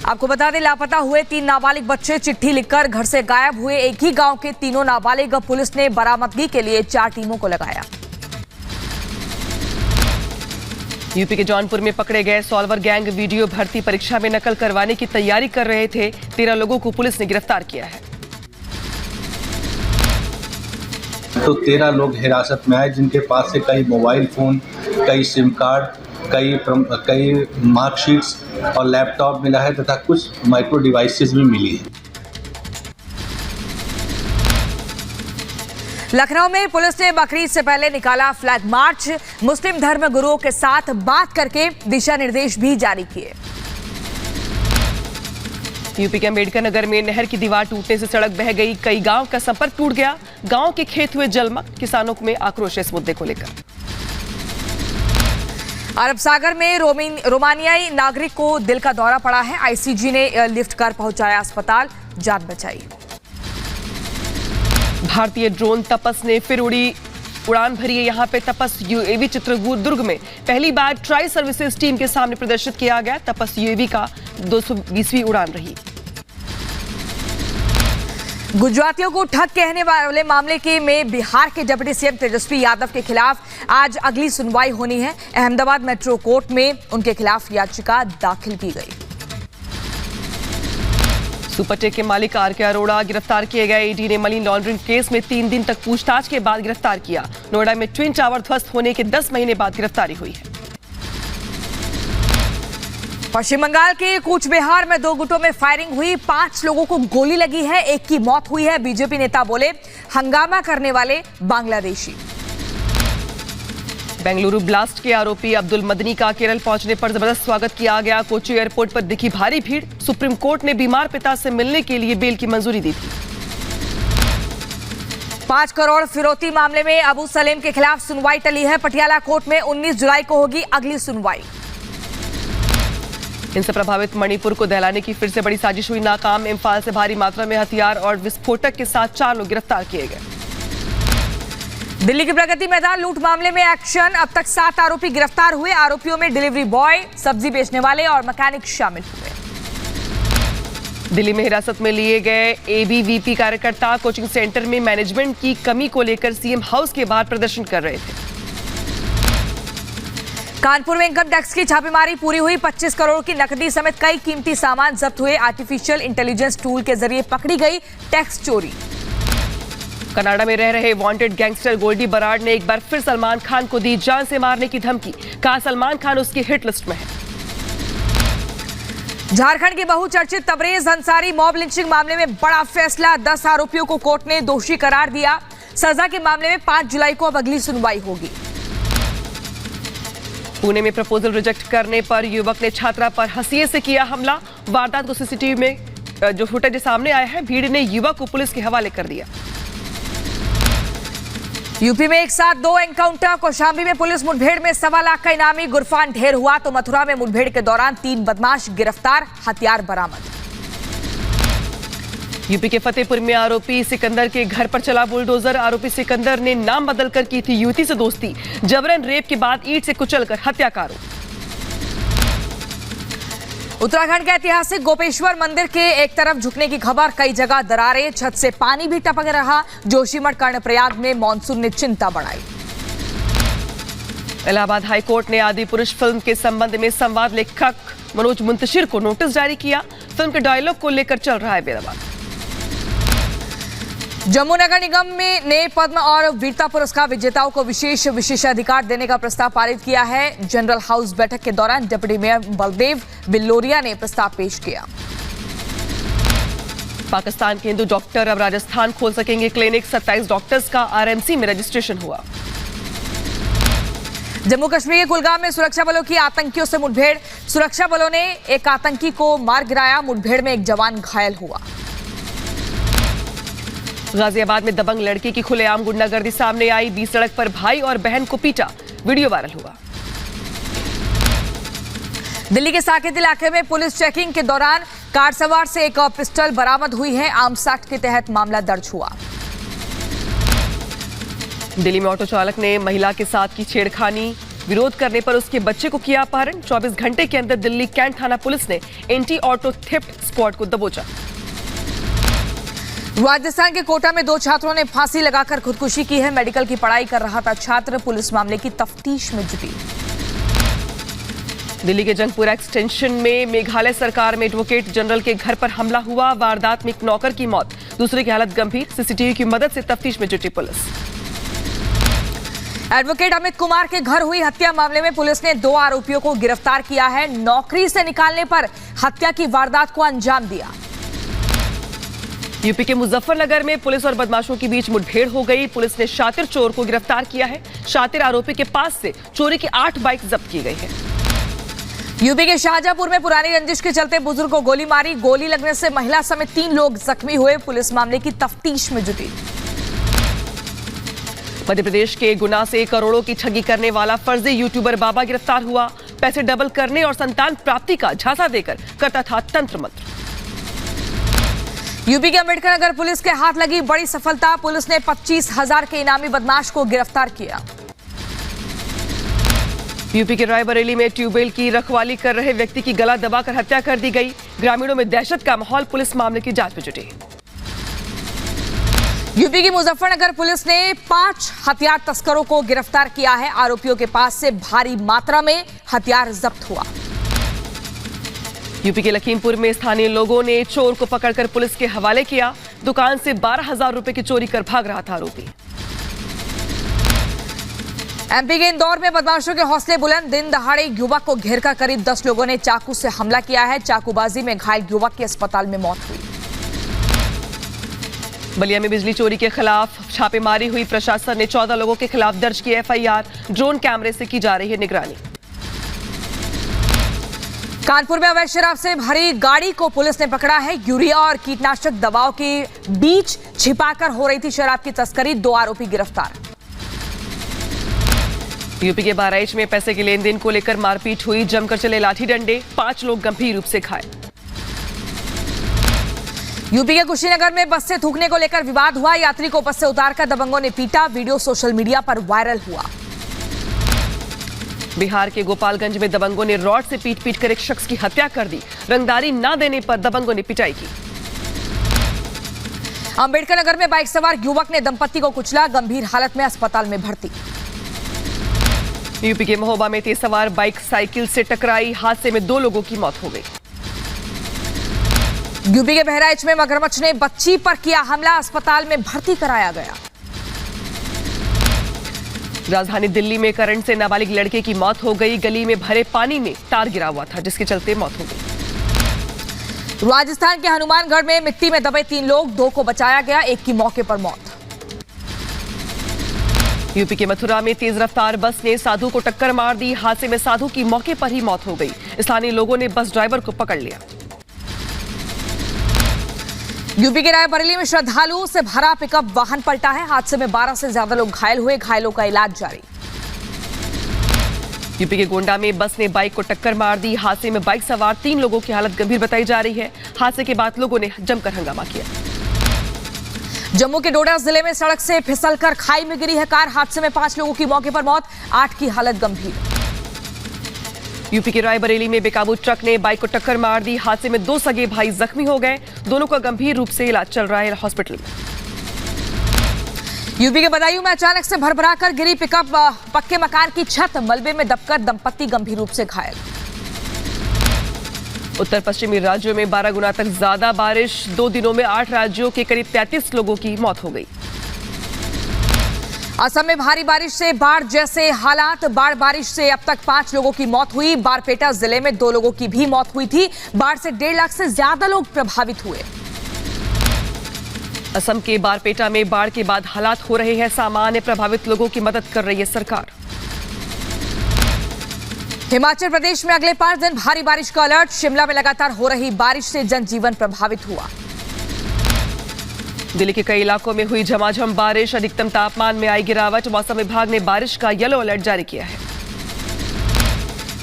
आपको बता दें, लापता हुए 3 नाबालिग बच्चे चिट्ठी लिखकर घर से गायब हुए। एक ही गांव के तीनों नाबालिग, पुलिस ने बरामदगी के लिए 4 टीमों को लगाया। यूपी के जौनपुर में पकड़े गए सॉल्वर गैंग वीडियो भर्ती परीक्षा में नकल करवाने की तैयारी कर रहे थे। 13 लोगों को पुलिस ने गिरफ्तार किया है। तो 13 लोग हिरासत में आए, जिनके पास से कई मोबाइल फोन, कई सिम कार्ड, कई मार्कशीट्स और लैपटॉप मिला है तथा कुछ माइक्रो डिवाइसेस भी मिली है। लखनऊ में पुलिस ने बकरीद से पहले निकाला फ्लैग मार्च, मुस्लिम धर्म गुरुओं के साथ बात करके दिशा निर्देश भी जारी किए। यूपी के अम्बेडकर नगर में नहर की दीवार टूटने से सड़क बह गई। कई गांव का संपर्क टूट गया। गांव के खेत हुए जलमग्न। किसानों में आक्रोश इस मुद्दे को लेकर। अरब सागर में रोमानियाई नागरिक को दिल का दौरा पड़ा है। आईसीजी ने एयरलिफ्ट कर पहुंचाया अस्पताल, जान बचाई। भारतीय ड्रोन तपस ने फिर उड़ान भरी है। यहां पे तपस यूएवी चित्रदुर्ग में पहली बार ट्राई सर्विसेज टीम के सामने प्रदर्शित किया गया। तपस यूएवी का 220वीं उड़ान रही। गुजरातियों को ठग कहने वाले मामले में बिहार के डिप्टी सीएम तेजस्वी यादव के खिलाफ आज अगली सुनवाई होनी है। अहमदाबाद मेट्रो कोर्ट में उनके खिलाफ याचिका दाखिल की गई। सुपरटेक के मालिक आर.के. अरोड़ा गिरफ्तार किए गए। ईडी ने मनी लॉन्ड्रिंग केस में 3 दिन तक पूछताछ के बाद गिरफ्तार किया। नोएडा में ट्विन टावर ध्वस्त होने के 10 महीने बाद गिरफ्तारी हुई है। पश्चिम बंगाल के कूच बिहार में 2 गुटों में फायरिंग हुई। 5 लोगों को गोली लगी है, 1 की मौत हुई है। बीजेपी नेता बोले, हंगामा करने वाले बांग्लादेशी। बेंगलुरु ब्लास्ट के आरोपी अब्दुल मदनी का केरल पहुंचने पर जबरदस्त स्वागत किया गया। कोची एयरपोर्ट पर दिखी भारी भीड़। सुप्रीम कोर्ट ने बीमार पिता से मिलने के लिए बेल की मंजूरी दी थी। 5 करोड़ फिरौती मामले में अबू सलेम के खिलाफ सुनवाई टली है। पटियाला कोर्ट में 19 जुलाई को होगी अगली सुनवाई। इनसे प्रभावित मणिपुर को दहलाने की फिर से बड़ी साजिश हुई नाकाम। इम्फाल से भारी मात्रा में हथियार और विस्फोटक के साथ 4 लोग गिरफ्तार किए गए। दिल्ली के प्रगति मैदान लूट मामले में एक्शन। अब तक 7 आरोपी गिरफ्तार हुए। आरोपियों में डिलीवरी बॉय, सब्जी बेचने वाले और मैकेनिक शामिल हुए। दिल्ली में हिरासत में लिए गए एबीवीपी कार्यकर्ता कोचिंग सेंटर में मैनेजमेंट की कमी को लेकर सीएम हाउस के बाहर प्रदर्शन कर रहे थे। कानपुर में इनकम टैक्स की छापेमारी पूरी हुई। 25 करोड़ की नकदी समेत कई कीमती सामान जब्त हुए। आर्टिफिशियल इंटेलिजेंस टूल के जरिए पकड़ी गई टैक्स चोरी। कनाडा में रह रहे वांटेड गैंगस्टर गोल्डी बराड ने एक बार फिर सलमान खान को दी जान से मारने की धमकी। कहा सलमान खान उसकी हिट लिस्ट में है। झारखंड के बहुचर्चित तबरेज अंसारी मॉब लिंचिंग मामले में बड़ा फैसला। 10 आरोपियों को कोर्ट ने दोषी करार दिया। सजा के मामले में 5 जुलाई को अब अगली सुनवाई होगी। पुणे में प्रपोजल रिजेक्ट करने पर युवक ने छात्रा पर हंसिए से किया हमला। वारदात को सीसीटीवी में जो फुटेज सामने आया है, भीड़ ने युवक को पुलिस के हवाले कर दिया। यूपी में एक साथ 2 एनकाउंटर। कौशाम्बी में पुलिस मुठभेड़ में 1.25 लाख का इनामी गुरफान ढेर हुआ। तो मथुरा में मुठभेड़ के दौरान 3 बदमाश गिरफ्तार, हथियार बरामद। यूपी के फतेहपुर में आरोपी सिकंदर के घर पर चला बुलडोजर। आरोपी सिकंदर ने नाम बदलकर की थी युवती से दोस्ती। जबरन रेप के बाद ईंट से कुचलकर हत्या का आरोप। उत्तराखंड के ऐतिहासिक गोपेश्वर मंदिर के एक तरफ झुकने की खबर, कई जगह दरारें, छत से पानी भी टपक रहा। जोशीमठ कर्णप्रयाग में मानसून ने चिंता बढ़ाई। इलाहाबाद हाईकोर्ट ने आदि पुरुष फिल्म के संबंध में संवाद लेखक मनोज मुंतशिर को नोटिस जारी किया। फिल्म के डायलॉग को लेकर चल रहा है विवाद। जम्मू नगर निगम ने पद्म और वीरता पुरस्कार विजेताओं को विशेषाधिकार देने का प्रस्ताव पारित किया है। जनरल हाउस बैठक के दौरान डिप्टी मेयर बलदेव बिल्लोरिया ने प्रस्ताव पेश किया। पाकिस्तान के हिंदू डॉक्टर अब राजस्थान खोल सकेंगे क्लिनिक। 27 डॉक्टर्स का आरएमसी में रजिस्ट्रेशन हुआ। जम्मू कश्मीर के कुलगाम में सुरक्षा बलों की आतंकियों से मुठभेड़। सुरक्षा बलों ने एक आतंकी को मार गिराया। मुठभेड़ में एक जवान घायल हुआ। गाजियाबाद में दबंग लड़की की खुलेआम गुंडागर्दी सामने आई। बीच सड़क पर भाई और बहन को पीटा, वीडियो वायरल हुआ। दिल्ली के साकेत इलाके में पुलिस चेकिंग के दौरान कार सवार से एक पिस्टल बरामद हुई है। आर्म्स एक्ट के तहत मामला दर्ज हुआ। दिल्ली में ऑटो चालक ने महिला के साथ की छेड़खानी। विरोध करने पर उसके बच्चे को किया अपहरण। 24 घंटे के अंदर दिल्ली कैंट थाना पुलिस ने एंटी ऑटो थेफ्ट स्क्वाड को दबोचा। राजस्थान के कोटा में 2 छात्रों ने फांसी लगाकर खुदकुशी की है। मेडिकल की पढ़ाई कर रहा था छात्र। पुलिस मामले की तफ्तीश में जुटी। दिल्ली के जंगपुरा एक्सटेंशन में मेघालय सरकार में एडवोकेट जनरल के घर पर हमला हुआ। वारदात में एक नौकर की मौत, दूसरे की हालत गंभीर। सीसीटीवी की मदद से तफ्तीश में जुटी पुलिस। एडवोकेट अमित कुमार के घर हुई हत्या मामले में पुलिस ने 2 आरोपियों को गिरफ्तार किया है। नौकरी से निकालने पर हत्या की वारदात को अंजाम दिया। यूपी के मुजफ्फरनगर में पुलिस और बदमाशों के बीच मुठभेड़ हो गई। पुलिस ने शातिर चोर को गिरफ्तार किया है। शातिर आरोपी के पास से चोरी की 8 बाइक जब्त की गई है। यूपी के शाहजहांपुर में पुरानी रंजिश के चलते बुजुर्ग को गोली मारी। गोली लगने से महिला समेत 3 लोग जख्मी हुए। पुलिस मामले की तफ्तीश में जुटी। मध्य प्रदेश के गुना से करोड़ों की ठगी करने वाला फर्जी यूट्यूबर बाबा गिरफ्तार हुआ। पैसे डबल करने और संतान प्राप्ति का झांसा देकर करता था तंत्र मंत्र। यूपी के अम्बेडकर नगर पुलिस के हाथ लगी बड़ी सफलता। पुलिस ने 25,000 के इनामी बदमाश को गिरफ्तार किया। यूपी के रायबरेली में ट्यूबवेल की रखवाली कर रहे व्यक्ति की गला दबाकर हत्या कर दी गई। ग्रामीणों में दहशत का माहौल। पुलिस मामले की जांच में जुटी। यूपी की मुजफ्फरनगर पुलिस ने 5 हथियार तस्करों को गिरफ्तार किया है। आरोपियों के पास से भारी मात्रा में हथियार जब्त हुआ। यूपी के लखीमपुर में स्थानीय लोगों ने चोर को पकड़कर पुलिस के हवाले किया। दुकान से 12,000 रुपए की चोरी कर भाग रहा था आरोपी। एमपी के इंदौर में बदमाशों के हौसले बुलंद। दिन दहाड़े युवक को घेरकर करीब 10 लोगों ने चाकू से हमला किया है। चाकूबाजी में घायल युवक की अस्पताल में मौत हुई। बलिया में बिजली चोरी के खिलाफ छापेमारी हुई। प्रशासन ने 14 लोगों के खिलाफ दर्ज की एफआईआर। ड्रोन कैमरे से की जा रही है निगरानी। कानपुर में अवैध शराब से भरी गाड़ी को पुलिस ने पकड़ा है। यूरिया और कीटनाशक दवाओं के बीच छिपाकर हो रही थी शराब की तस्करी। 2 आरोपी गिरफ्तार। यूपी के बहराइच में पैसे के लेन देन को लेकर मारपीट हुई। जमकर चले लाठी डंडे। 5 लोग गंभीर रूप से घायल। यूपी के कुशीनगर में बस से थूकने को लेकर विवाद हुआ। यात्री को बस से उतारकर दबंगों ने पीटा। वीडियो सोशल मीडिया पर वायरल हुआ। बिहार के गोपालगंज में दबंगों ने रॉड से पीट कर एक शख्स की हत्या कर दी। रंगदारी न देने पर दबंगों ने पिटाई की। अंबेडकर नगर में बाइक सवार युवक ने दंपति को कुचला। गंभीर हालत में अस्पताल में भर्ती। यूपी के महोबा में तेज सवार बाइक साइकिल से टकराई। हादसे में 2 लोगों की मौत हो गई। यूपी के बहराइच में मगरमच्छ ने बच्ची पर किया हमला। अस्पताल में भर्ती कराया गया। राजधानी दिल्ली में करंट से नाबालिग लड़के की मौत हो गई। गली में भरे पानी में तार गिरा हुआ था, जिसके चलते मौत हो गई। राजस्थान के हनुमानगढ़ में मिट्टी में दबे 3 लोग, 2 को बचाया गया, 1 की मौके पर मौत। यूपी के मथुरा में तेज रफ्तार बस ने साधु को टक्कर मार दी। हादसे में साधु की मौके पर ही मौत हो गई। स्थानीय लोगों ने बस ड्राइवर को पकड़ लिया। यूपी के रायबरेली में श्रद्धालुओं से भरा पिकअप वाहन पलटा है। हादसे में 12 से ज्यादा लोग घायल हुए। घायलों का इलाज जारी। यूपी के गोंडा में बस ने बाइक को टक्कर मार दी। हादसे में बाइक सवार 3 लोगों की हालत गंभीर बताई जा रही है। हादसे के बाद लोगों ने जमकर हंगामा किया। जम्मू के डोडा जिले में सड़क से फिसलकर खाई में गिरी है कार। हादसे में 5 लोगों की मौके पर मौत, 8 की हालत गंभीर। यूपी के रायबरेली में बेकाबू ट्रक ने बाइक को टक्कर मार दी। हादसे में 2 सगे भाई जख्मी हो गए, दोनों का गंभीर रूप से इलाज चल रहा है हॉस्पिटल में। यूपी के बदायूं में अचानक से भरभरा कर गिरी पिकअप, पक्के मकान की छत मलबे में दबकर दंपत्ति गंभीर रूप से घायल। उत्तर पश्चिमी राज्यों में 12 गुना तक ज्यादा बारिश, 2 दिनों में 8 राज्यों के करीब 33 लोगों की मौत हो गई। असम में भारी बारिश से बाढ़ जैसे हालात, बाढ़ बारिश से अब तक 5 लोगों की मौत हुई। बारपेटा जिले में 2 लोगों की भी मौत हुई थी। बाढ़ से 1.5 लाख से ज्यादा लोग प्रभावित हुए। असम के बारपेटा में बाढ़ के बाद हालात हो रहे हैं सामान्य, प्रभावित लोगों की मदद कर रही है सरकार। हिमाचल प्रदेश में अगले 5 दिन भारी बारिश का अलर्ट, शिमला में लगातार हो रही बारिश से जनजीवन प्रभावित हुआ। दिल्ली के कई इलाकों में हुई झमाझम बारिश, अधिकतम तापमान में आई गिरावट। मौसम विभाग ने बारिश का येलो अलर्ट जारी किया है।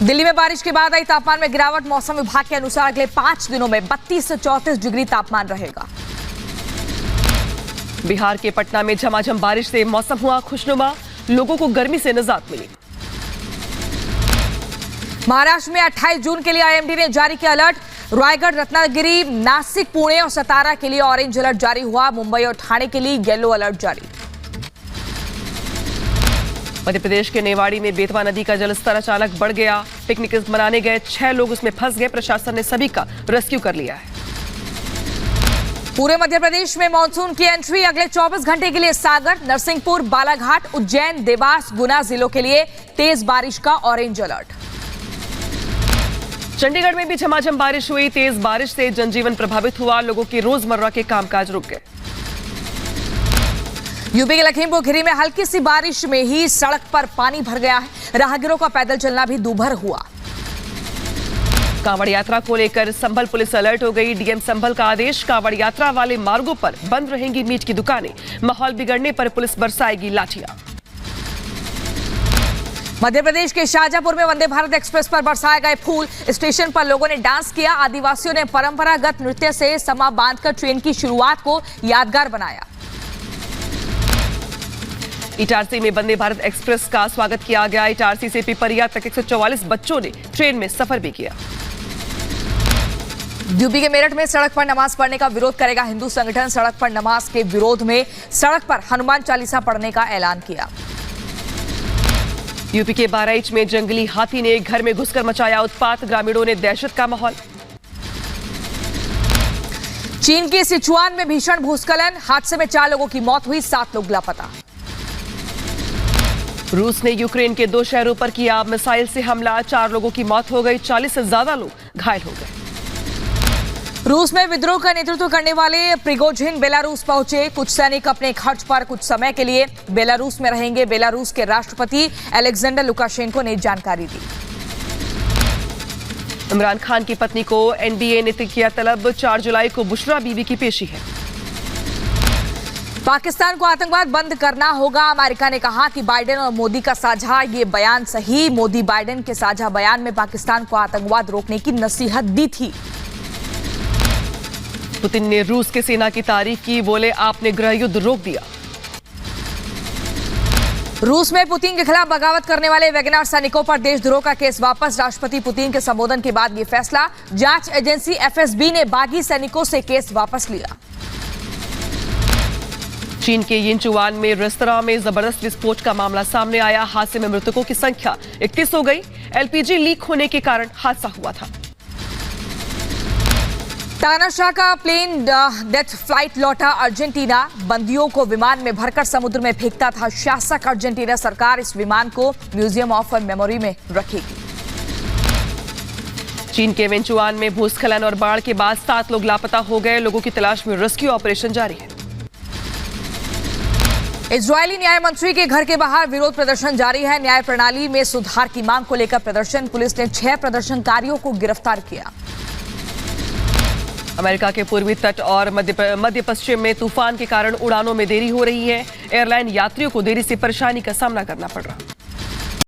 दिल्ली में बारिश के बाद आई तापमान में गिरावट। मौसम विभाग के अनुसार अगले 5 दिनों में 32 से 34 डिग्री तापमान रहेगा। बिहार के पटना में झमाझम बारिश से मौसम हुआ खुशनुमा, लोगों को गर्मी से निजात मिली। महाराष्ट्र में 28 जून के लिए आईएमडी ने जारी किया अलर्ट। रायगढ़, रत्नागिरी, नासिक, पुणे और सतारा के लिए ऑरेंज अलर्ट जारी हुआ। मुंबई और ठाणे के लिए येलो अलर्ट जारी। मध्य प्रदेश के नेवाड़ी में बेतवा नदी का जलस्तर अचानक बढ़ गया। पिकनिक मनाने गए 6 लोग उसमें फंस गए। प्रशासन ने सभी का रेस्क्यू कर लिया है। पूरे मध्य प्रदेश में मानसून की एंट्री, अगले 24 घंटे के लिए सागर, नरसिंहपुर, बालाघाट, उज्जैन, देवास, गुना जिलों के लिए तेज बारिश का ऑरेंज अलर्ट। चंडीगढ़ में भी झमाझम बारिश हुई। तेज बारिश से जनजीवन प्रभावित हुआ, लोगों के रोजमर्रा के कामकाज रुक गए। यूपी के लखीमपुर खीरी में हल्की सी बारिश में ही सड़क पर पानी भर गया है। राहगीरों का पैदल चलना भी दूभर हुआ। कांवड़ यात्रा को लेकर संभल पुलिस अलर्ट हो गई। डीएम संभल का आदेश, कांवड़ यात्रा वाले मार्गों पर बंद रहेंगी मीट की दुकानें। माहौल बिगड़ने पर पुलिस बरसाएगी लाठियां। मध्य प्रदेश के शाहजहांपुर में वंदे भारत एक्सप्रेस पर बरसाए गए फूल। स्टेशन पर लोगों ने डांस किया। आदिवासियों ने परंपरागत नृत्य से समा बांधकर ट्रेन की शुरुआत को यादगार बनाया। इटारसी में वंदे भारत एक्सप्रेस का स्वागत किया गया। इटारसी से पिपरिया तक 144 बच्चों ने ट्रेन में सफर भी किया। यूपी के मेरठ में सड़क पर नमाज पढ़ने का विरोध करेगा हिंदू संगठन। सड़क पर नमाज के विरोध में सड़क पर हनुमान चालीसा पढ़ने का ऐलान किया। यूपी के बहराइच में जंगली हाथी ने घर में घुसकर मचाया उत्पात, ग्रामीणों ने दहशत का माहौल। चीन के सिचुआन में भीषण भूस्खलन, हादसे में 4 लोगों की मौत हुई, 7 लोग लापता। रूस ने यूक्रेन के 2 शहरों पर किया मिसाइल से हमला, 4 लोगों की मौत हो गई, 40 से ज्यादा लोग घायल हो गए। रूस में विद्रोह का नेतृत्व करने वाले प्रिगोजिन बेलारूस पहुंचे। कुछ सैनिक अपने खर्च पर कुछ समय के लिए बेलारूस में रहेंगे। बेलारूस के राष्ट्रपति अलेक्जेंडर लुकाशेंको ने जानकारी दी। इमरान खान की पत्नी को एनडीए ने किया तलब, 4 जुलाई को बुशरा बीबी की पेशी है। पाकिस्तान को आतंकवाद बंद करना होगा। अमेरिका ने कहा कि बाइडेन और मोदी का साझा ये बयान सही। मोदी बाइडेन के साझा बयान में पाकिस्तान को आतंकवाद रोकने की नसीहत दी थी। पुतिन ने रूस की सेना की तारीफ की, बोले आपने गृह युद्ध रोक दिया। रूस में पुतिन के खिलाफ बगावत करने वाले वैगनर सैनिकों पर देशद्रोह का केस वापस। राष्ट्रपति पुतिन के संबोधन के बाद यह फैसला। जांच एजेंसी एफएसबी ने बागी सैनिकों से केस वापस लिया। चीन के यिनचुआन में रेस्तरां में जबरदस्त विस्फोट का मामला सामने आया। हादसे में मृतकों की संख्या 31 हो गई। एलपीजी लीक होने के कारण हादसा हुआ था। तानाशाह का प्लेन डेथ फ्लाइट लौटा अर्जेंटीना। बंदियों को विमान में भरकर समुद्र में फेंकता था शासक। अर्जेंटीना सरकार इस विमान को म्यूजियम ऑफ मेमोरी में रखेगी। चीन के वेंचुआन में भूस्खलन और बाढ़ के बाद 7 लोग लापता हो गए। लोगों की तलाश में रेस्क्यू ऑपरेशन जारी है। इजरायली न्याय मंत्री के घर के बाहर विरोध प्रदर्शन जारी है। न्याय प्रणाली में सुधार की मांग को लेकर प्रदर्शन। पुलिस ने 6 प्रदर्शनकारियों को गिरफ्तार किया। अमेरिका के पूर्वी तट और मध्य पश्चिम में तूफान के कारण उड़ानों में देरी हो रही है। एयरलाइन यात्रियों को देरी से परेशानी का सामना करना पड़ रहा है।